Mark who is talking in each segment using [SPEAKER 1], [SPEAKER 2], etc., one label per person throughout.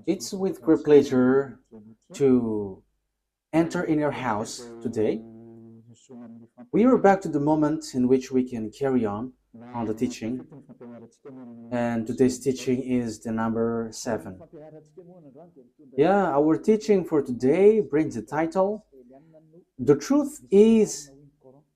[SPEAKER 1] It's with great pleasure to enter in your house today. We are back to the moment in which we can carry on the teaching, and today's teaching is the number 7. Yeah, our teaching for today brings the title, The Truth is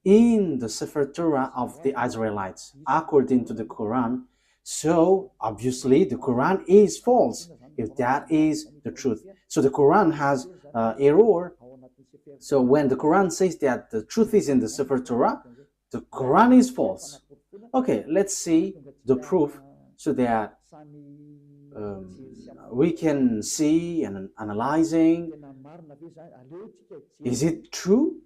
[SPEAKER 1] in the Sefer Torah of the Israelites, according to the Quran. So, obviously, the Quran is false, if that is the truth. So, the Quran has error. So, when the Quran says that the truth is in the Sefer Torah, the Quran is false. Okay, let's see the proof so that we can see and analyzing, is it true?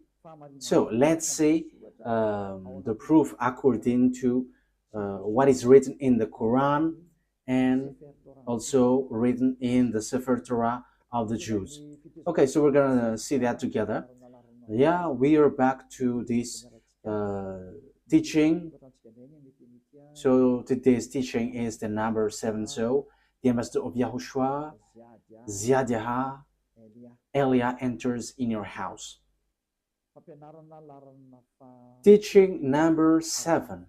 [SPEAKER 1] So let's see the proof according to what is written in the Quran and also written in the Sefer Torah of the Jews. Okay, so we're gonna see that together. Yeah, we are back to this teaching. So today's teaching is the number 7. So the ambassador of YAHOSHUAH, YAHVAH, Elia enters in your house. Teaching number 7,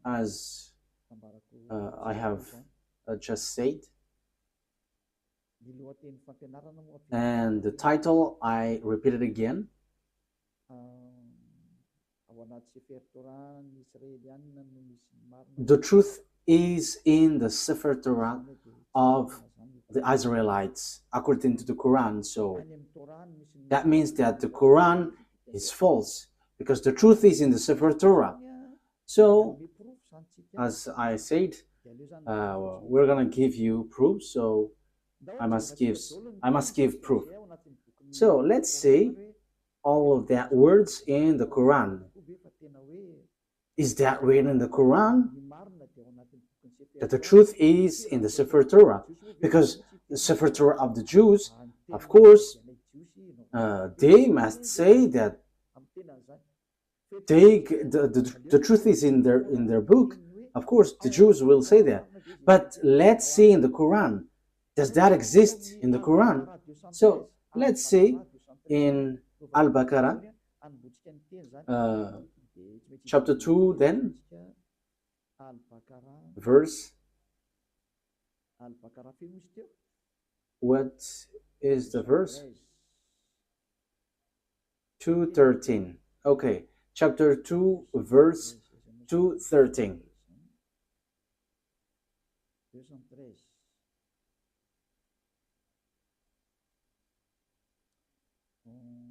[SPEAKER 1] as I have just said, and the title, I repeat it again, the truth is in the Sefer Torah of the Israelites, according to the Quran. So that means that the Quran is false, because the truth is in the Sefer Torah. So, as I said, we're gonna give you proof. So I must give proof. So let's see all of that words in the Quran. Is that written in the Quran? That the truth is in the Sefer Torah, because the Sefer Torah of the Jews, of course, they must say that the truth is in their book. Of course, the Jews will say that. But let's see in the Quran. Does that exist in the Quran? So let's see in Al-Baqarah, chapter 2, then, verse, what is the verse? 2:13. Okay, chapter 2, verse 2:13.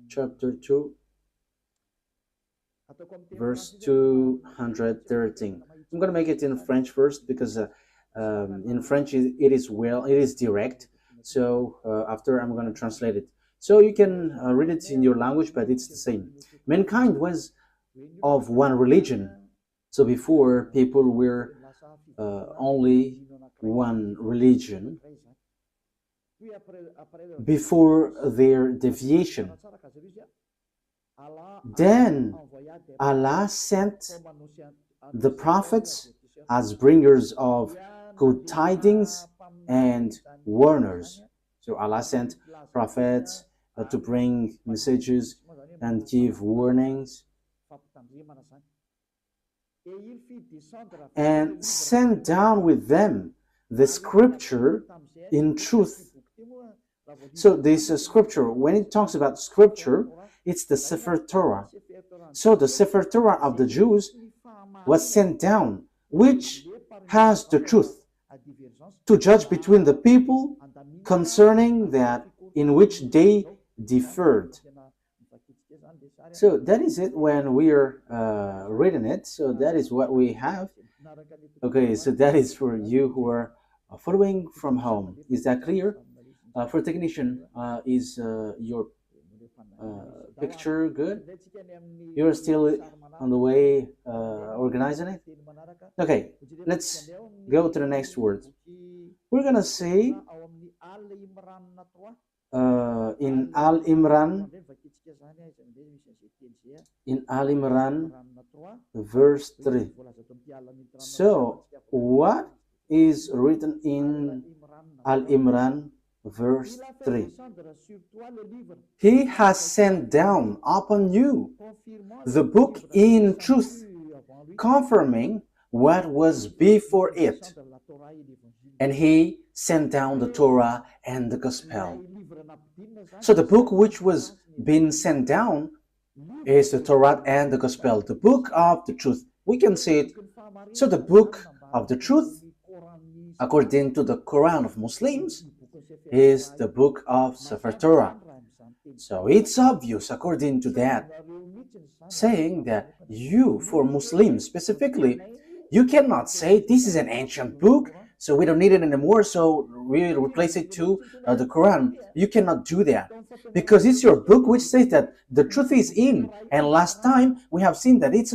[SPEAKER 1] Chapter 2, verse 213. I'm going to make it in French first, because in French it is direct. So after I'm going to translate it. So you can read it in your language, but it's the same. Mankind was of one religion. So before, people were only one religion before their deviation. Then Allah sent the prophets as bringers of good tidings and warners. So Allah sent prophets to bring messages and give warnings, and sent down with them the scripture in truth. So this scripture, when it talks about scripture, it's the Sefer Torah. So the Sefer Torah of the Jews was sent down, which has the truth to judge between the people concerning that in which they differed. So that is it when we are reading it. So that is what we have. Okay, so that is for you who are following from home. Is that clear? For technician, is your picture good? You're still on the way organizing it? Okay, let's go to the next word. We're gonna say in Al-Imran, verse 3. So what is written in Al-Imran verse 3. He has sent down upon you the book in truth, confirming what was before it. And he sent down the Torah and the Gospel. So the book which was being sent down is the Torah and the Gospel, the book of the truth. We can see it. So the book of the truth, according to the Quran of Muslims, is the book of Sefer Torah. So it's obvious, according to that, saying that you, for Muslims specifically, you cannot say this is an ancient book, so we don't need it anymore, so we replace it to the Quran. You cannot do that, because it's your book which says that the truth is in. And last time we have seen that it's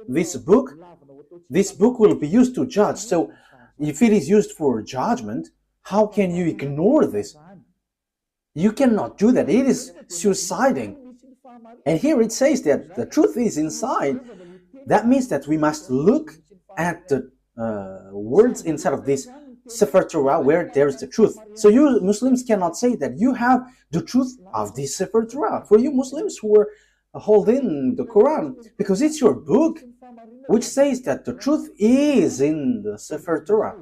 [SPEAKER 1] this book. This book will be used to judge. So if it is used for judgment, how can you ignore this? You cannot do that. It is suiciding. And here it says that the truth is inside. That means that we must look at the words inside of this Sefer Torah where there is the truth. So you Muslims cannot say that you have the truth of this Sefer Torah. For you Muslims who are holding the Quran, because it's your book which says that the truth is in the Sefer Torah.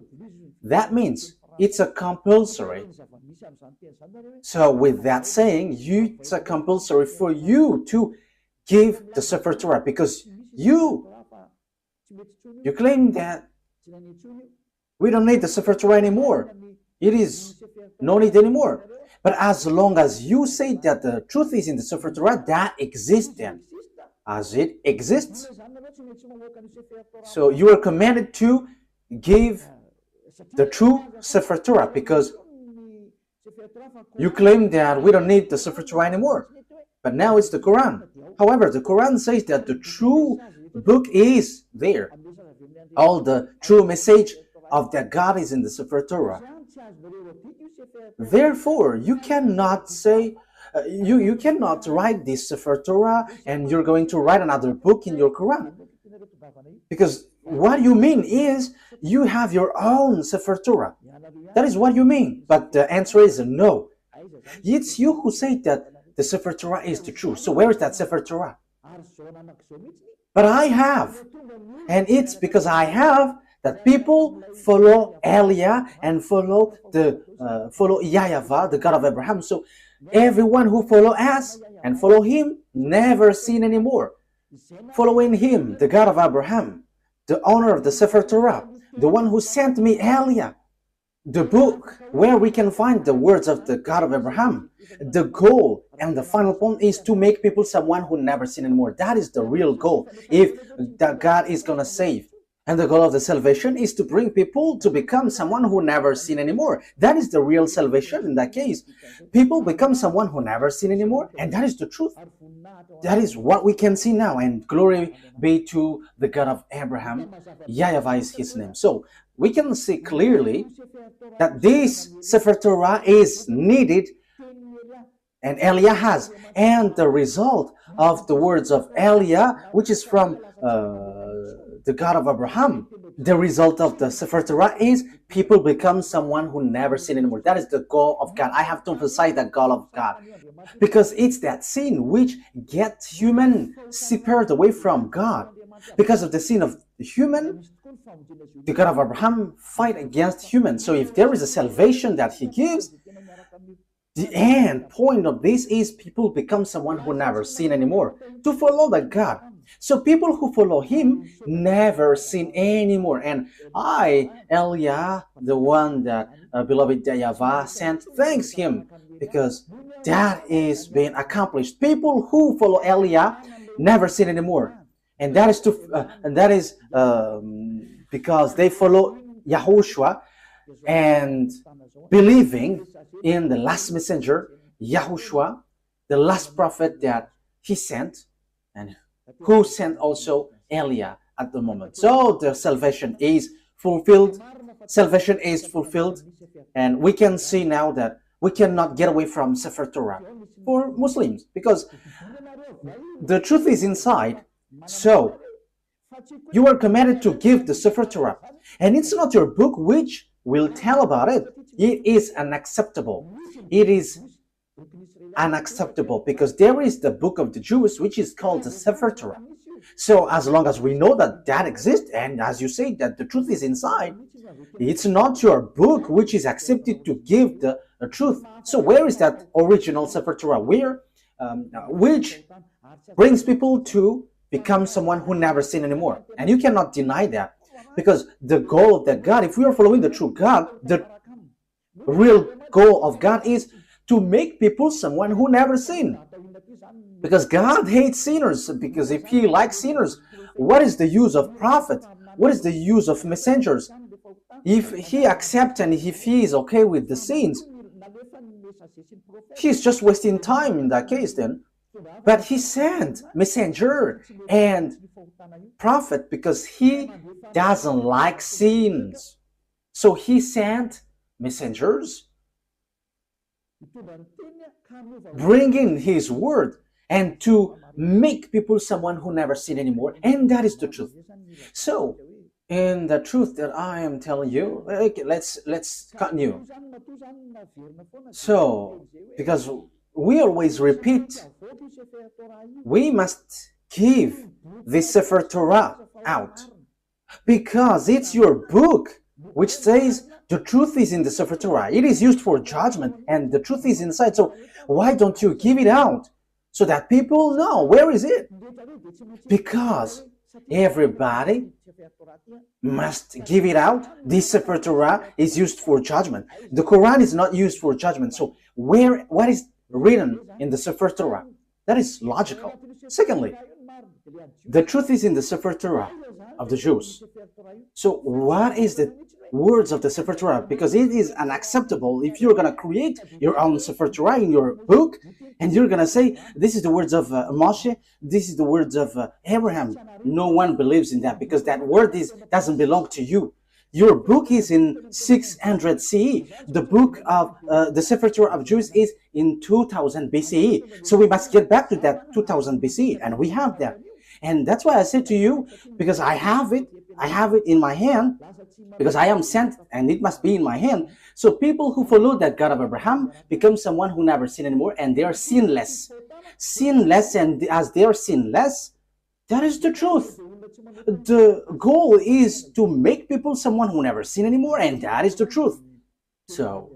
[SPEAKER 1] That means it's a compulsory. So with that saying, it's a compulsory for you to give the Sefer Torah, because you claim that we don't need the Sefer Torah anymore. It is no need anymore. But as long as you say that the truth is in the Sefer Torah, that exists then, as it exists. So you are commanded to give the true Sefer Torah, because you claim that we don't need the Sefer Torah anymore. But now it's the Quran. However, the Quran says that the true book is there. All the true message of that God is in the Sefer Torah. Therefore, you cannot say, you cannot write this Sefer Torah and you're going to write another book in your Quran. Because what you mean is you have your own Sefer Torah. That is what you mean. But the answer is no. It's you who say that the Sefer Torah is the truth. So where is that Sefer Torah? But I have. And it's because I have that people follow Elia and follow YAHVAH, the God of Abraham. So everyone who follow us and follow him never sin anymore. Following him, the God of Abraham, the owner of the Sefer Torah, the one who sent me Elia, the book where we can find the words of the God of Abraham. The goal and the final point is to make people someone who never sin anymore. That is the real goal, if that God is going to save. And the goal of the salvation is to bring people to become someone who never sin anymore. That is the real salvation in that case. People become someone who never sin anymore, and that is the truth. That is what we can see now, and glory be to the God of Abraham. YAHVAH is his name. So we can see clearly that this Sefer Torah is needed, and Elia has. And the result of the words of Elia, which is from the God of Abraham, the result of the Sefer Torah is people become someone who never sin anymore. That is the goal of God. I have to emphasize that goal of God, because it's that sin which gets human separated away from God. Because of the sin of the human, the God of Abraham fight against humans. So if there is a salvation that he gives, the end point of this is people become someone who never sin anymore, to follow that God. So people who follow him never sin anymore. And I, Elia, the one that beloved YAHVAH sent, thanks him, because that is being accomplished. People who follow Elia never sin anymore. And that is because they follow YAHOSHUAH and believing in the last messenger, YAHOSHUAH, the last prophet that he sent, and who sent also Elia at the moment. So the salvation is fulfilled. Salvation is fulfilled. And we can see now that we cannot get away from Sefer Torah for Muslims, because the truth is inside. So You are commanded to give the Sefer Torah. And it's not your book which will tell about it. It is unacceptable. It is unacceptable because there is the book of the Jews which is called the Sefer Torah. So as long as we know that that exists, and as you say that the truth is inside, it's not your book which is accepted to give the truth. So where is that original Sefer Torah? Which brings people to become someone who never sin anymore. And you cannot deny that, because the goal of that God, if we are following the true God, the real goal of God is to make people someone who never sin. Because God hates sinners, because if he likes sinners, what is the use of prophet? What is the use of messengers? If he accepts and if he is okay with the sins, he's just wasting time in that case then. But he sent messenger and prophet because he doesn't like sins. So he sent messengers bringing his word and to make people someone who never sin anymore. And that is the truth. So in the truth that I am telling you, okay, let's continue. So because we always repeat, we must give the Sefer Torah out because it's your book which says the truth is in the Sefer Torah. It is used for judgment and the truth is inside. So why don't you give it out so that people know where is it? Because everybody must give it out. This Sefer Torah is used for judgment. The Quran is not used for judgment. So what is written in the Sefer Torah? That is logical. Secondly, the truth is in the Sefer Torah of the Jews. So what is the words of the Sefer Torah? Because it is unacceptable if you're going to create your own Sefer Torah in your book and you're going to say, this is the words of Moshe, this is the words of Abraham. No one believes in that because that word doesn't belong to you. Your book is in 600 CE. The book of the Sefer Torah of Jews is in 2000 BCE. So we must get back to that 2000 BCE, and we have that. And that's why I said to you, because I have it in my hand, because I am sent, and it must be in my hand. So people who follow that God of Abraham become someone who never sin anymore, and they are sinless. Sinless, and as they are sinless, that is the truth. The goal is to make people someone who never sin anymore, and that is the truth. So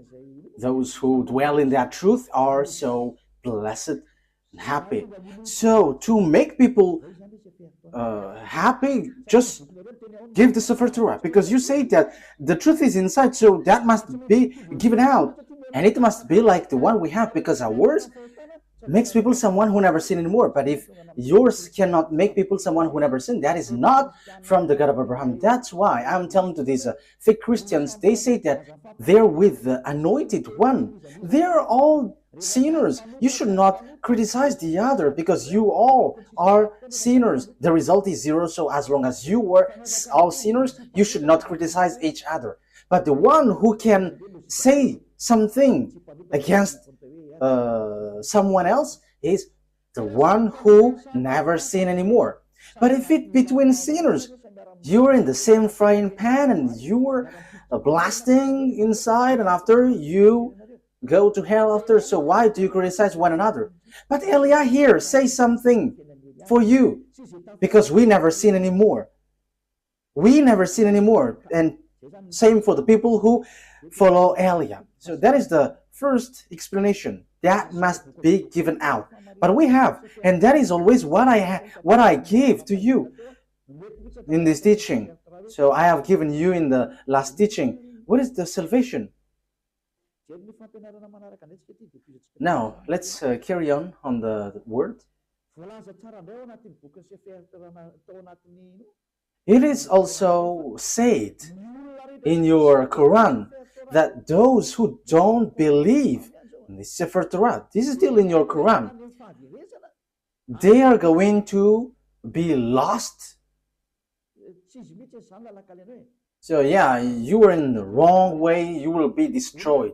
[SPEAKER 1] those who dwell in that truth are so blessed and happy. So to make people happy, just give the Sefer Torah, because you say that the truth is inside, so that must be given out, and it must be like the one we have, because ours makes people someone who never sin anymore. But if yours cannot make people someone who never sin, that is not from the God of Abraham. That's why I'm telling to these fake Christians, they say that they're with the anointed one. They're all sinners. You should not criticize the other because you all are sinners. The result is zero. So as long as you were all sinners, you should not criticize each other. But the one who can say something against someone else is the one who never sin anymore. But if it between sinners, you're in the same frying pan and you're blasting inside, and after you go to hell after, so why do you criticize one another? But Elia here says something for you, because we never sin anymore. We never sin anymore. And same for the people who follow Elia. So that is the first explanation. That must be given out. But we have, and that is always what I give to you in this teaching. So I have given you in the last teaching. What is the salvation? Now, let's carry on the word. It is also said in your Quran that those who don't believe in the Sefer Torah, this is still in your Quran, they are going to be lost. So yeah, you are in the wrong way, you will be destroyed.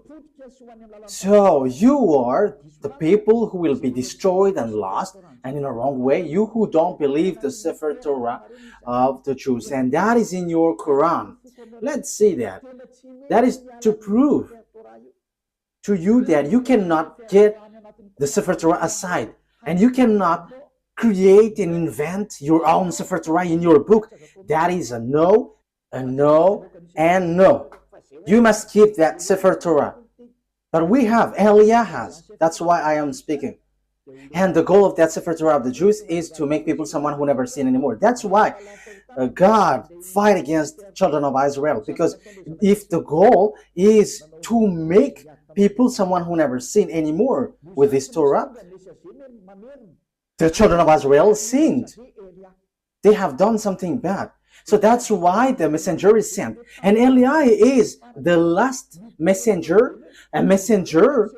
[SPEAKER 1] So you are the people who will be destroyed and lost, and in a wrong way, you who don't believe the Sefer Torah of the Jews, and that is in your Quran. Let's see that. That is to prove to you that you cannot get the Sefer Torah aside, and you cannot create and invent your own Sefer Torah in your book. That is a no, and no. You must keep that Sefer Torah. But we have, Eliah has. That's why I am speaking. And the goal of that Sefer Torah of the Jews is to make people someone who never sin anymore. That's why God fight against children of Israel. Because if the goal is to make people someone who never sin anymore with this Torah, the children of Israel sinned. They have done something bad. So that's why the messenger is sent. And Eli is the last messenger, a messenger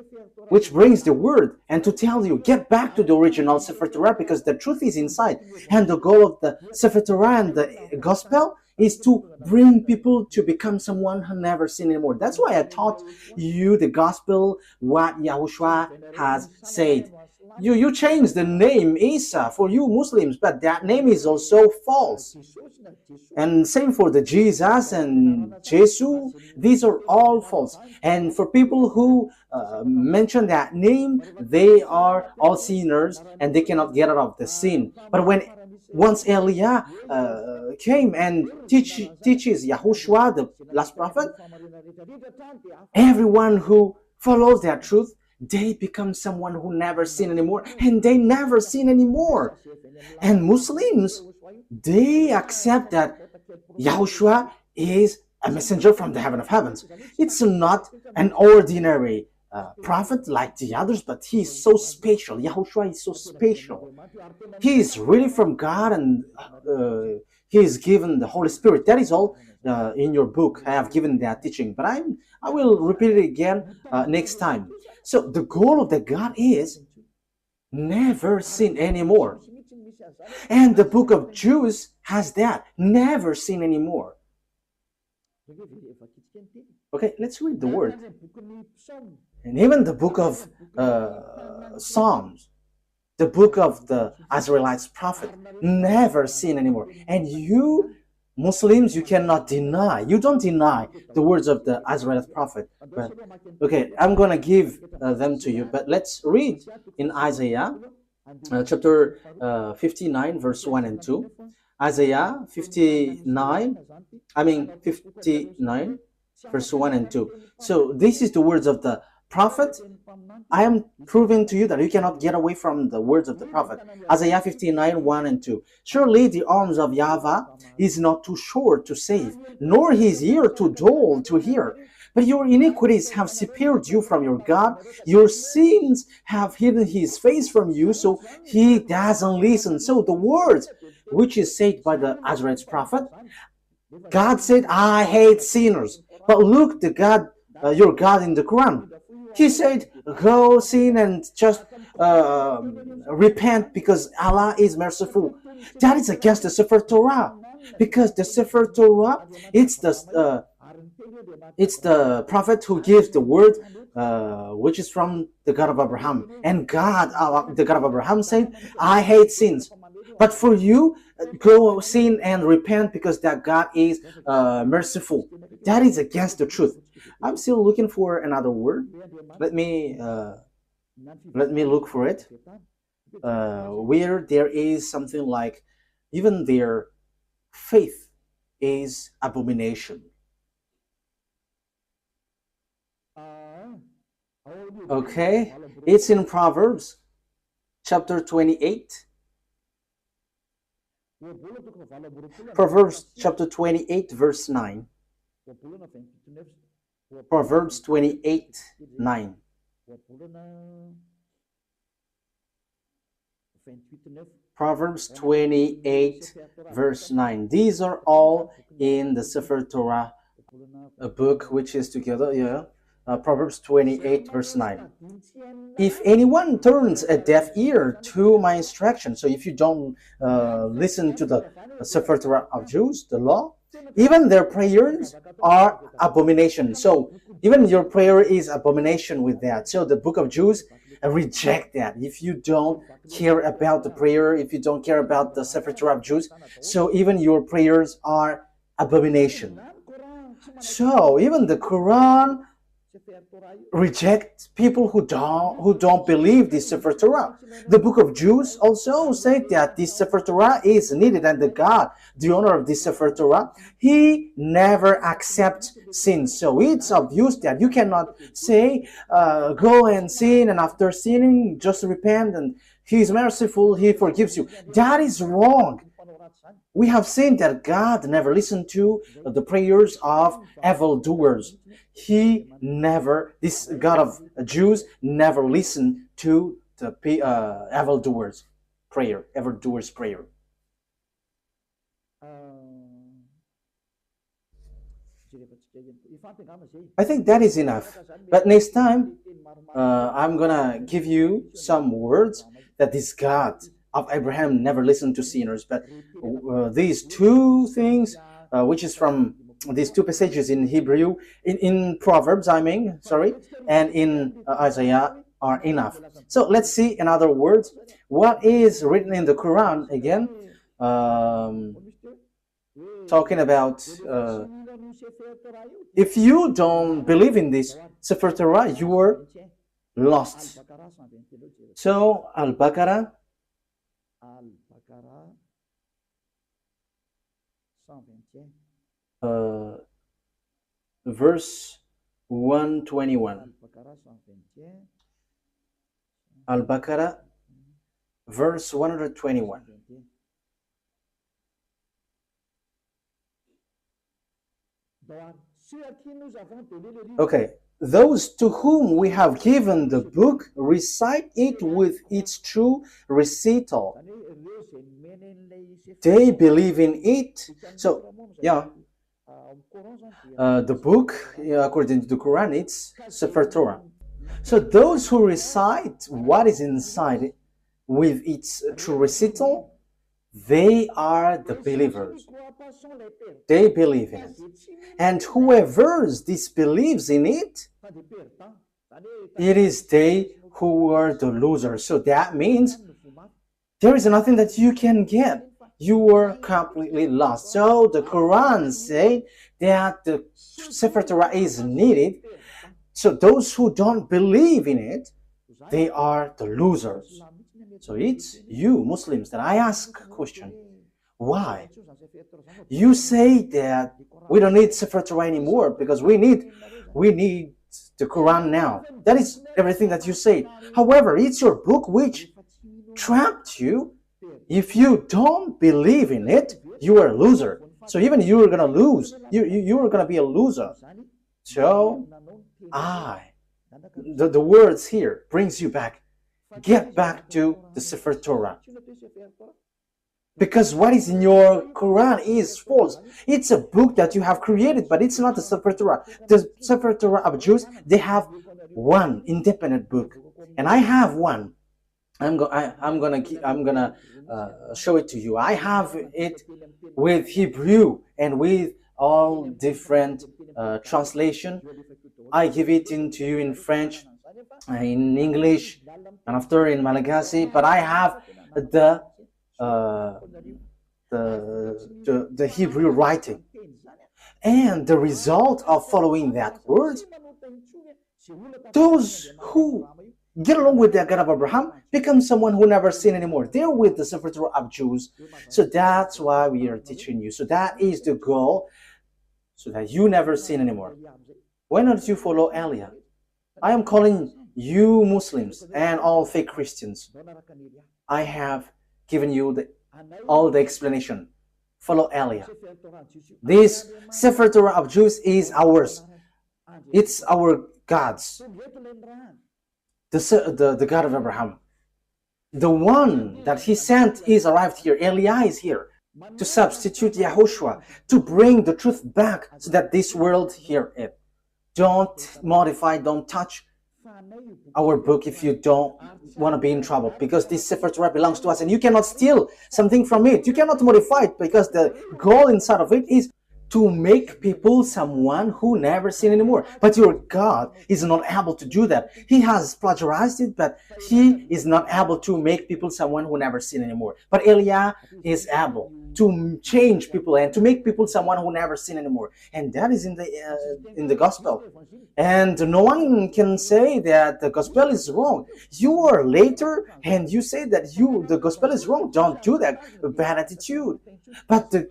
[SPEAKER 1] which brings the word and to tell you, get back to the original Sefer Torah because the truth is inside. And the goal of the Sefer Torah and the gospel is to bring people to become someone who never sinned anymore. That's why I taught you the gospel, what YAHOSHUAH has said. You change the name Isa for you Muslims, but that name is also false. And same for the Jesus and Jesus, these are all false. And for people who mention that name, they are all sinners and they cannot get out of the sin. But once Eliah came and teaches YAHOSHUAH, the last prophet, everyone who follows that truth, they become someone who never sin anymore, and they never sin anymore. And Muslims, they accept that YAHOSHUAH is a messenger from the heaven of heavens. It's not an ordinary prophet like the others, but he is so special. YAHOSHUAH is so special. He is really from God, and he is given the Holy Spirit. That is all in your book. I have given that teaching, but I will repeat it again next time. So the goal of the God is never sin anymore. And the book of Jews has that, never sin anymore. Okay, let's read the word. And even the book of Psalms, the book of the Israelites prophet, never sin anymore. And you Muslims, you cannot deny. You don't deny the words of the Israelite prophet. But, okay, I'm going to give them to you. But let's read in Isaiah chapter 59, verse 1 and 2. Isaiah 59, verse 1 and 2. So this is the words of the prophet. I am proving to you that you cannot get away from the words of the prophet. Isaiah 59, 1 and 2. Surely the arms of YAHVAH is not too short to save, nor his ear too dull to hear. But your iniquities have separated you from your God. Your sins have hidden his face from you, so he doesn't listen. So the words which is said by the Israelite prophet, God said, I hate sinners. But look, the God, your God in the Quran, he said, go sin and just repent because Allah is merciful. That is against the Sefer Torah. Because the Sefer Torah, it's the prophet who gives the word, which is from the God of Abraham. And God, the God of Abraham said, I hate sins. But for you, go sin and repent because that God is merciful. That is against the truth. I'm still looking for another word. Let me look for it. Where there is something like, even their faith is abomination. Okay, it's in Proverbs chapter 28. Proverbs chapter 28, verse 9. Proverbs 28, 9. Proverbs 28, verse 9. These are all in the Sefer Torah, a book which is together, Proverbs 28, verse 9. If anyone turns a deaf ear to my instruction, so if you don't listen to the Sefer Torah of Jews, the law, Even their prayers are abomination. So even your prayer is abomination with that. So the book of Jews reject that. If you don't care about the prayer, if you don't care about the Sefer Torah of Jews, so even your prayers are abomination. So even the Quran reject people who don't believe this Sefer Torah. The book of Jews also say that this Sefer Torah is needed, and the God, the owner of this Sefer Torah, he never accepts sin. So it's obvious that you cannot say go and sin, and after sinning just repent and he is merciful, he forgives you. That is wrong. We have seen that God never listened to the prayers of evildoers. He never, this God of Jews, never listened to the evildoers' prayer. I think that is enough. But next time, I'm gonna give you some words that this God of Abraham never listened to sinners. But these two things, which is from these two passages in Hebrew, in Proverbs, and in Isaiah are enough. So let's see in other words what is written in the Quran again, talking about if you don't believe in this Sefer Torah, you are lost. So Al-Baqarah verse 121. Al-Baqarah verse 121. Okay, those to whom we have given the book recite it with its true recital. They believe in it. So, yeah, the book, according to the Quran, it's Sefer Torah. So those who recite what is inside with its true recital, they are the believers. They believe in it. And whoever disbelieves in it, it is they who are the losers. So that means there is nothing that you can get. You are completely lost. So the Quran says that the Sefer Torah is needed. So those who don't believe in it, they are the losers. So it's you Muslims that I ask a question. Why? You say that we don't need Sefer Torah anymore because we need the Quran now. That is everything that you say. However, it's your book which trapped you. If you don't believe in it, you are a loser. So even you are going to lose. You are going to be a loser. So the words here brings you back. Get back to the Sefer Torah. Because what is in your Quran is false. It's a book that you have created, but it's not the Sefer Torah. The Sefer Torah of Jews, they have one independent book, and I have one. I'm gonna show it to you. I have it with Hebrew and with all different translation. I give it into you in French, in English, and after in Malagasy. But I have the Hebrew writing, and the result of following that word, those who get along with the God of Abraham become someone who never sin anymore. They're with the Sefer Torah of Jews. So that's why we are teaching you. So that is the goal, so that you never sin anymore. Why don't you follow Elia? I am calling you Muslims and all fake Christians. I have given you all the explanation. Follow Elia. This Sefer Torah of Jews is ours. It's our God's. The God of Abraham. The one that he sent is arrived here. Elia is here to substitute YAHOSHUAH, to bring the truth back so that this world hear it. Don't modify, don't touch our book if you don't want to be in trouble, because this Sefer Torah belongs to us and you cannot steal something from it. You cannot modify it, because the goal inside of it is to make people someone who never sin anymore. But your God is not able to do that. He has plagiarized it, but he is not able to make people someone who never sin anymore. But Eliah is able to change people and to make people someone who never sin anymore. And that is in the gospel. And no one can say that the gospel is wrong. You are later and you say that the gospel is wrong. Don't do that. Bad attitude. But the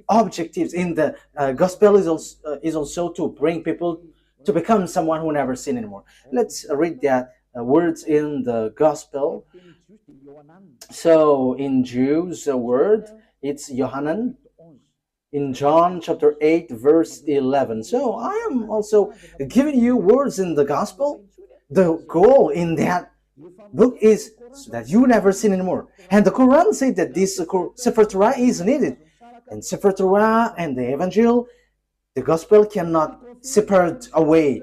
[SPEAKER 1] objectives in the gospel is also to bring people to become someone who never sin anymore. Let's read that words in the gospel. So in Jews, the word, it's Yohanan. In John chapter 8 verse 11. So I am also giving you words in the gospel. The goal in that book is so that you never sin anymore. And the Quran says that this Sefer Torah is needed. And Sefer Torah and the Evangel, the gospel cannot separate away.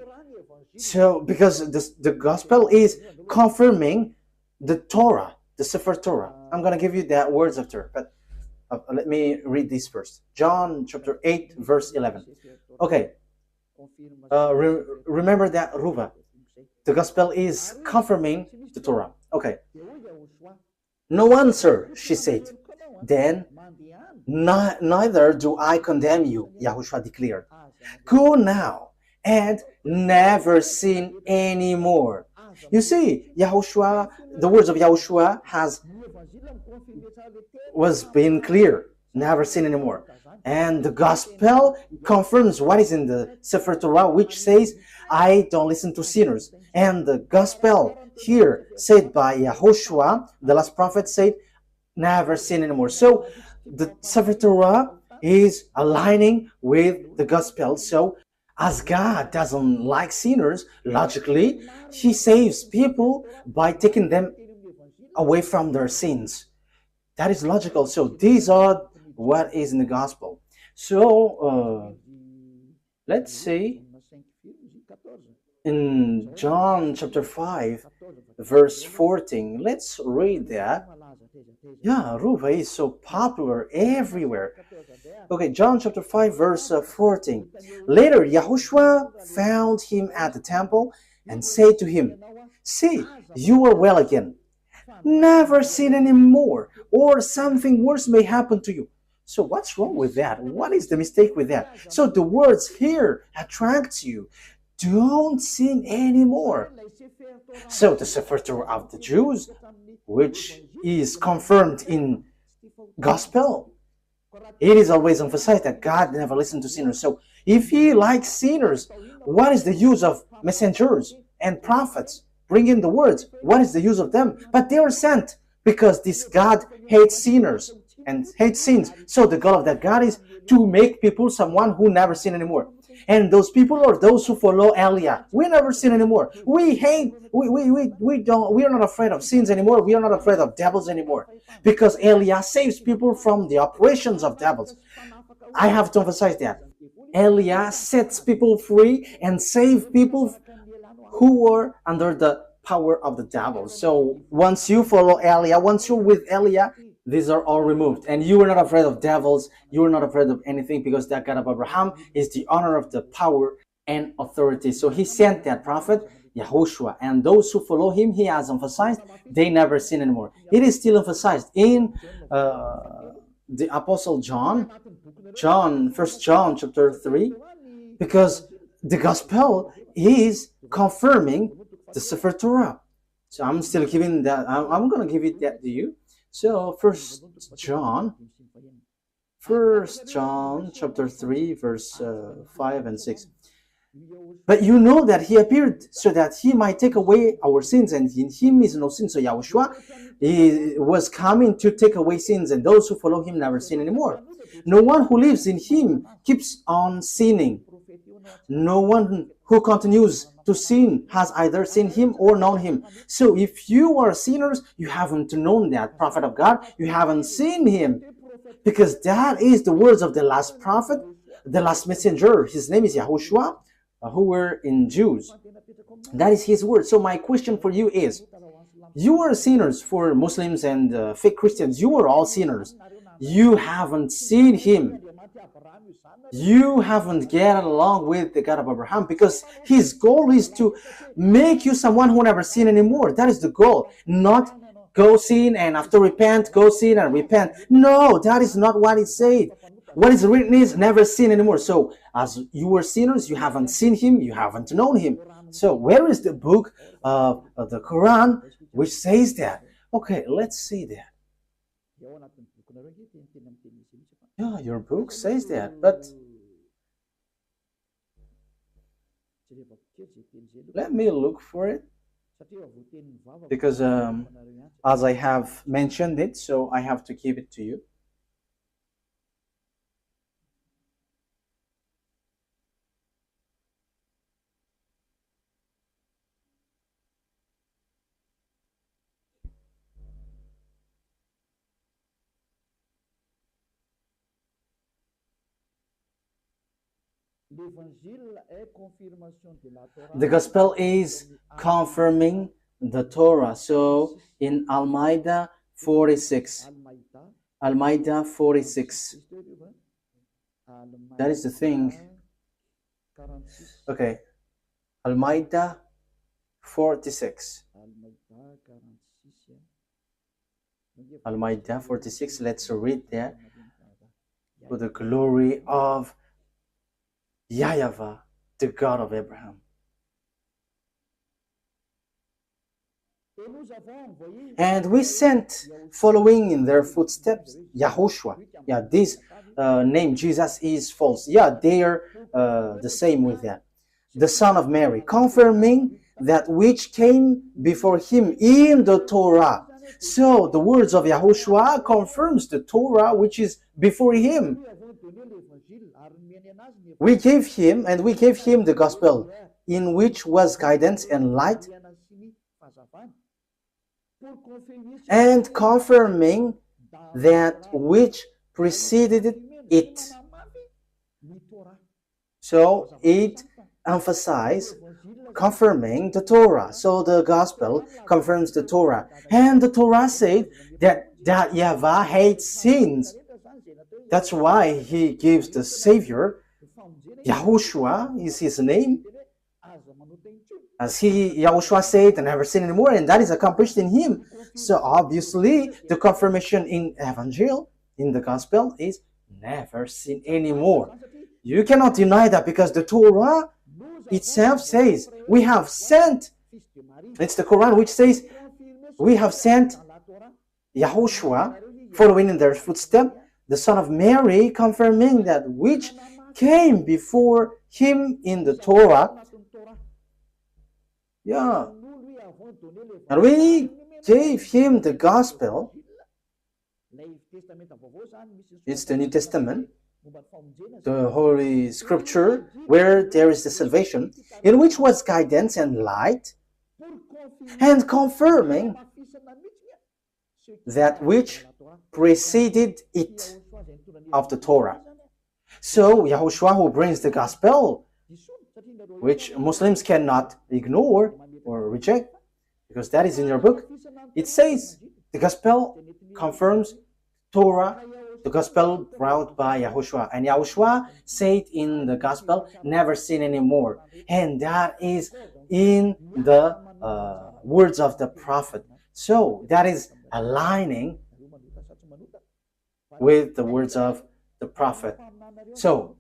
[SPEAKER 1] So because the gospel is confirming the Torah, the Sefer Torah. I'm going to give you that words after, but let me read this first. John chapter 8 verse 11. Okay. Remember that, Ruva. The gospel is confirming the Torah. Okay. No answer, she said. Then, neither do I condemn you, YAHOSHUAH declared. Go now and never sin anymore. You see, YAHOSHUAH, the words of YAHOSHUAH was being clear. Never sin anymore. And the gospel confirms what is in the Sefer Torah, which says, I don't listen to sinners. And the gospel here said by YAHOSHUAH, the last prophet, said, never sin anymore. So the Sefer Torah is aligning with the gospel. So as God doesn't like sinners, logically, he saves people by taking them away from their sins. That is logical. So these are what is in the gospel. So let's see. In John chapter 5, verse 14, let's read that. Yeah, Ruva is so popular everywhere. Okay, John chapter 5, verse 14. Later, YAHOSHUAH found him at the temple and said to him, see, you are well again. Never sin anymore, or something worse may happen to you. So what's wrong with that? What is the mistake with that? So the words here attract you. Don't sin anymore. So the Sefer Torah of the Jews, which is confirmed in gospel, it is always emphasized that God never listened to sinners. So if he likes sinners, what is the use of messengers and prophets bringing the words? What is the use of them? But they are sent because this God hates sinners and hates sins. So the goal of that God is to make people someone who never sin anymore. And those people are those who follow Eliah. We never sin anymore. We are not afraid of sins anymore. We are not afraid of devils anymore. Because Eliah saves people from the operations of devils. I have to emphasize that. Eliah sets people free and saves people who are under the power of the devil. So once you follow Eliah, once you're with Eliah, these are all removed. And you are not afraid of devils. You are not afraid of anything because that God of Abraham is the honor of the power and authority. So he sent that prophet, YAHOSHUAH. And those who follow him, he has emphasized, they never sin anymore. It is still emphasized in the Apostle John, 1 John chapter 3, because the gospel is confirming the Sefer Torah. So I'm still giving that, I'm going to give it that to you. So 1 John chapter 3 verse 5 and 6. But you know that he appeared so that he might take away our sins, and in him is no sin. So YAHOSHUAH was coming to take away sins, and those who follow him never sin anymore. No one who lives in him keeps on sinning. No one who continues to sin has either seen him or known him. So if you are sinners, you haven't known that prophet of God. You haven't seen him. Because that is the words of the last prophet, the last messenger. His name is YAHOSHUAH, who were in Jews. That is his word. So my question for you is, you are sinners. For Muslims and fake Christians, you are all sinners. You haven't seen him. You haven't get along with the God of Abraham, because his goal is to make you someone who never sin anymore. That is the goal. Not go sin and after repent, go sin and repent. No, that is not what it said. What is written is never sin anymore. So as you were sinners, you haven't seen him, you haven't known him. So where is the book of the Quran which says that? Okay, let's see that. Yeah, your book says that, but let me look for it, because as I have mentioned it, so I have to give it to you. The gospel is confirming the Torah. So in Al-Ma'idah 46, Al-Ma'idah 46, that is the thing. Okay, Al-Ma'idah 46. Al-Ma'idah 46, let's read that. For the glory of YAHVAH, the God of Abraham. And we sent, following in their footsteps, YAHOSHUAH. Yeah, this name Jesus is false. Yeah, they are the same with that. The son of Mary, confirming that which came before him in the Torah. So the words of YAHOSHUAH confirms the Torah which is before him. We gave him the gospel, in which was guidance and light, and confirming that which preceded it. So it emphasizes confirming the Torah. So the gospel confirms the Torah. And the Torah said that YAHVAH hates sins. That's why he gives the Savior. YAHOSHUAH is his name. As YAHOSHUAH said, I never sin anymore, and that is accomplished in him. So obviously, the confirmation in Evangel, in the Gospel, is never sin anymore. You cannot deny that, because the Torah itself says, we have sent, it's the Quran which says, we have sent YAHOSHUAH, following in their footsteps, the son of Mary, confirming that which came before him in the Torah. Yeah. And we gave him the gospel. It's the New Testament, the Holy Scripture, where there is the salvation, in which was guidance and light, and confirming that which preceded it of the Torah. So YAHOSHUAH, who brings the gospel, which Muslims cannot ignore or reject, because that is in your book, it says the gospel confirms Torah, the gospel brought by YAHOSHUAH. And YAHOSHUAH said in the gospel, never sin anymore. And that is in the words of the prophet. So that is aligning with the words of the prophet. So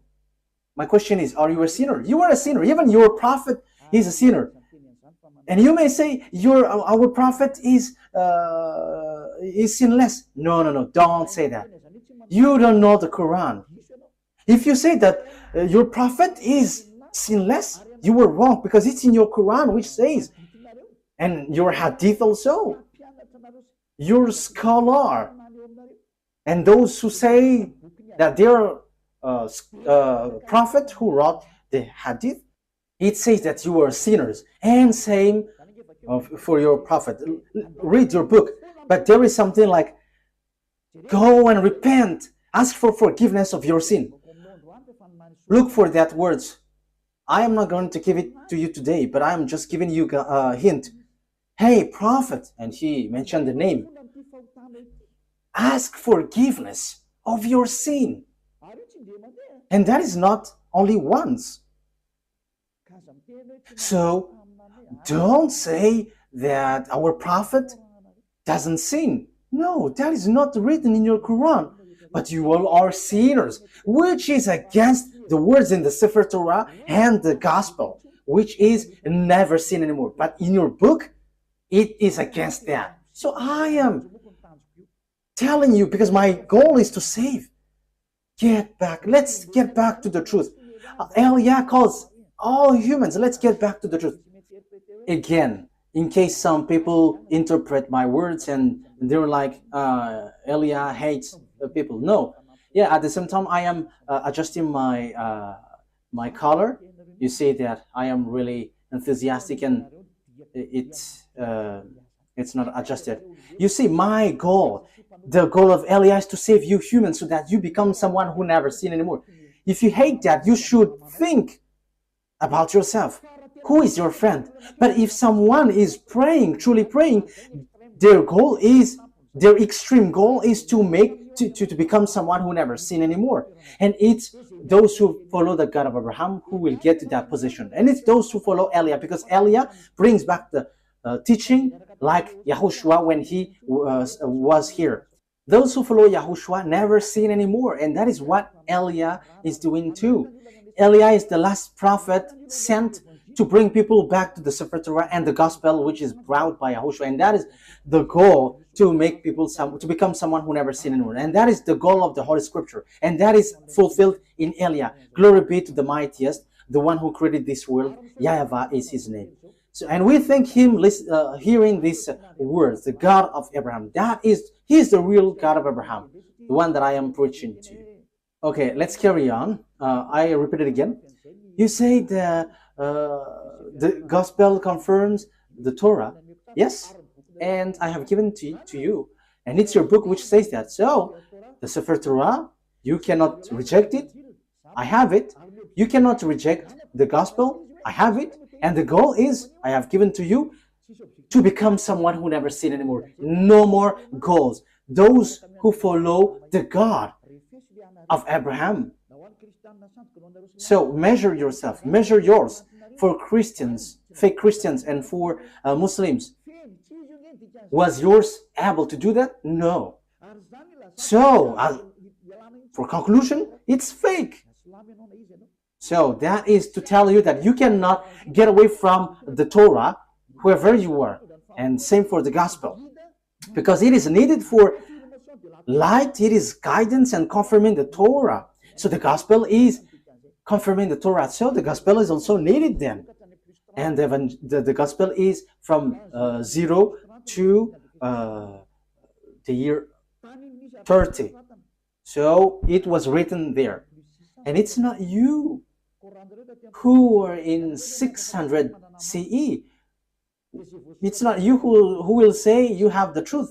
[SPEAKER 1] my question is, are you a sinner? You are a sinner. Even your prophet is a sinner. And you may say, our prophet is sinless. No, don't say that. You don't know the Quran. If you say that your prophet is sinless, you were wrong, because it's in your Quran which says, and your hadith also, your scholar, and those who say that they are prophet who wrote the hadith, it says that you are sinners. And same for your prophet. Read your book. But there is something like, go and repent. Ask for forgiveness of your sin. Look for that words. I am not going to give it to you today, but I am just giving you a hint. Hey, prophet, and he mentioned the name. Ask forgiveness of your sin. And that is not only once. So don't say that our prophet doesn't sin. No, that is not written in your Quran. But you all are sinners, which is against the words in the Sefer Torah and the Gospel, which is never sin anymore. But in your book, it is against that. So I am telling you, because my goal is to save. Get back. Let's get back to the truth. Eliah calls all humans. Let's get back to the truth. Again, in case some people interpret my words and they're like, Eliah hates people. No. Yeah, at the same time, I am adjusting my color. You see that I am really enthusiastic and it's not adjusted. You see, my goal, the goal of Eliah is to save you humans so that you become someone who never sin anymore. If you hate that, you should think about yourself. Who is your friend? But if someone is praying, truly praying, their extreme goal is to become someone who never sin anymore. And it's those who follow the God of Abraham who will get to that position. And it's those who follow Eliah, because Eliah brings back the teaching like YAHOSHUAH when he was here. Those who follow YAHOSHUAH never sin anymore. And that is what Eliah is doing too. Eliah is the last prophet sent to bring people back to the Sefer Torah and the Gospel, which is brought by YAHOSHUAH. And that is the goal, to make people to become someone who never sinned anymore. And that is the goal of the Holy Scripture. And that is fulfilled in Eliah. Glory be to the mightiest, the one who created this world. YAHVAH is his name. So, and we thank him hearing these words, the God of Abraham. He is the real God of Abraham, the one that I am preaching to you. Okay, let's carry on. I repeat it again. You say that the Gospel confirms the Torah. Yes, and I have given to you. And it's your book which says that. So, the Sefer Torah, you cannot reject it. I have it. You cannot reject the Gospel. I have it. And the goal is, I have given to you, to become someone who never sin anymore. No more goals. Those who follow the God of Abraham. So measure yourself, measure yours. For Christians, fake Christians, and for Muslims, was yours able to do that? No. So, for conclusion, it's fake. So that is to tell you that you cannot get away from the Torah, whoever you are. And same for the Gospel. Because it is needed for light, it is guidance and confirming the Torah. So the Gospel is confirming the Torah. So the Gospel is also needed then. And the Gospel is from 0 to the year 30. So it was written there. And it's not you who are in 600 CE. It's not you who will say you have the truth.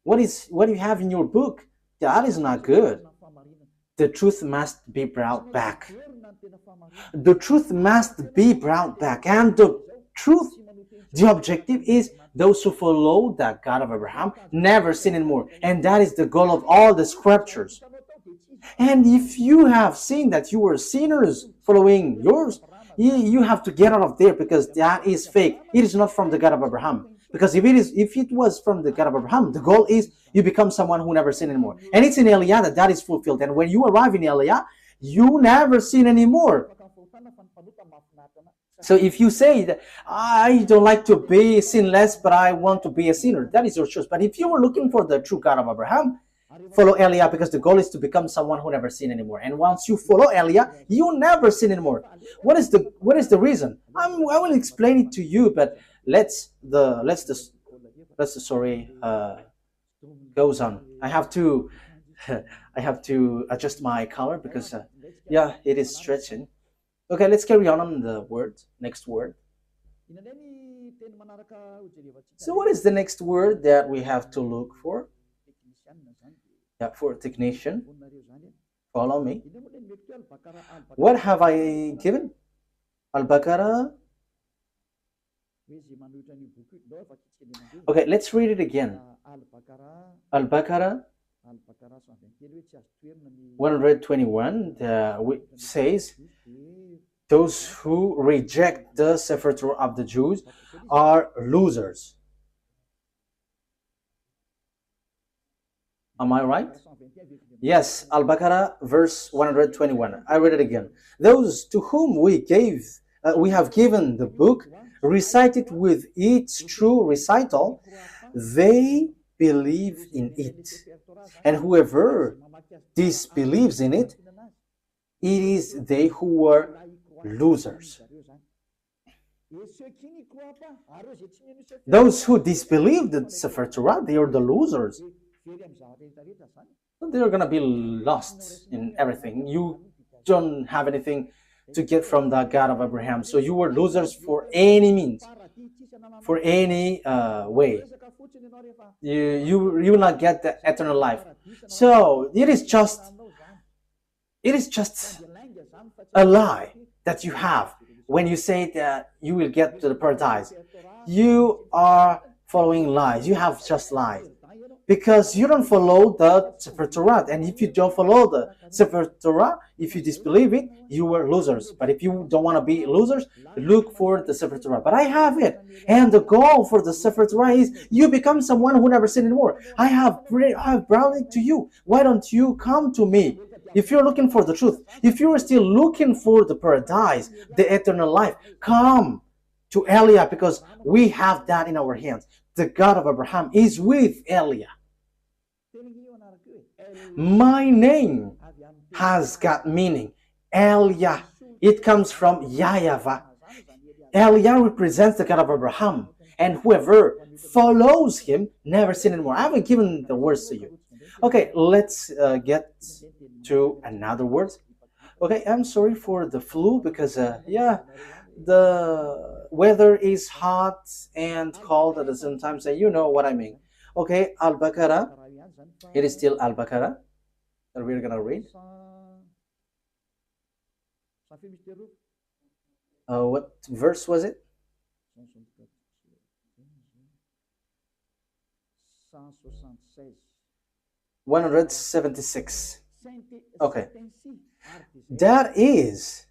[SPEAKER 1] What you have in your book, that is not good. The truth must be brought back. The truth must be brought back. And the truth, the objective is those who follow the God of Abraham never sin anymore. And that is the goal of all the scriptures. And if you have seen that you were sinners following yours, you have to get out of there, because that is fake. It is not from the God of Abraham. Because if it was from the God of Abraham, the goal is you become someone who never sin anymore. And it's in Eliah that is fulfilled. And when you arrive in Eliah, you never sin anymore. So if you say that I don't like to be sinless, but I want to be a sinner, that is your choice. But if you were looking for the true God of Abraham, follow Eliah, because the goal is to become someone who never sin anymore. And once you follow Eliah, you never sin anymore. What is the reason? I will explain it to you, but the story goes on. I have to adjust my color because yeah, it is stretching. Okay, let's carry on the word. Next word. So what is the next word that we have to look for? Yeah, for technician. Follow me. What have I given? Al-Baqarah. Okay, let's read it again. Al-Baqarah 121 says, those who reject the Sefer Torah of the Jews are losers. Am I right? Yes, Al-Baqarah verse 121. I read it again. Those to whom we have given the book, recited with its true recital, they believe in it. And whoever disbelieves in it, it is they who were losers. Those who disbelieve the Sefer Torah, they are the losers. They're going to be lost in everything. You don't have anything to get from the God of Abraham. So you were losers for any means, for any way. You will not get the eternal life. So it is just a lie that you have when you say that you will get to the paradise. You are following lies. You have just lies. Because you don't follow the Sefer Torah. And if you don't follow the Sefer Torah, if you disbelieve it, you were losers. But if you don't want to be losers, look for the Sefer Torah. But I have it. And the goal for the Sefer Torah is you become someone who never sinned anymore. I have brought it to you. Why don't you come to me? If you're looking for the truth, if you're still looking for the paradise, the eternal life, come to Eliah, because we have that in our hands. The God of Abraham is with Eliah. My name has got meaning. Eliah. It comes from YAHVAH. Eliah represents the God of Abraham. And whoever follows him never sin anymore. I haven't given the words to you. Okay, let's get to another word. Okay, I'm sorry for the flu because, the weather is hot and cold at the same time, so you know what I mean. Okay, Al-Baqarah. It is still Al-Baqarah that we're gonna read. What verse was it? 176. Okay. That is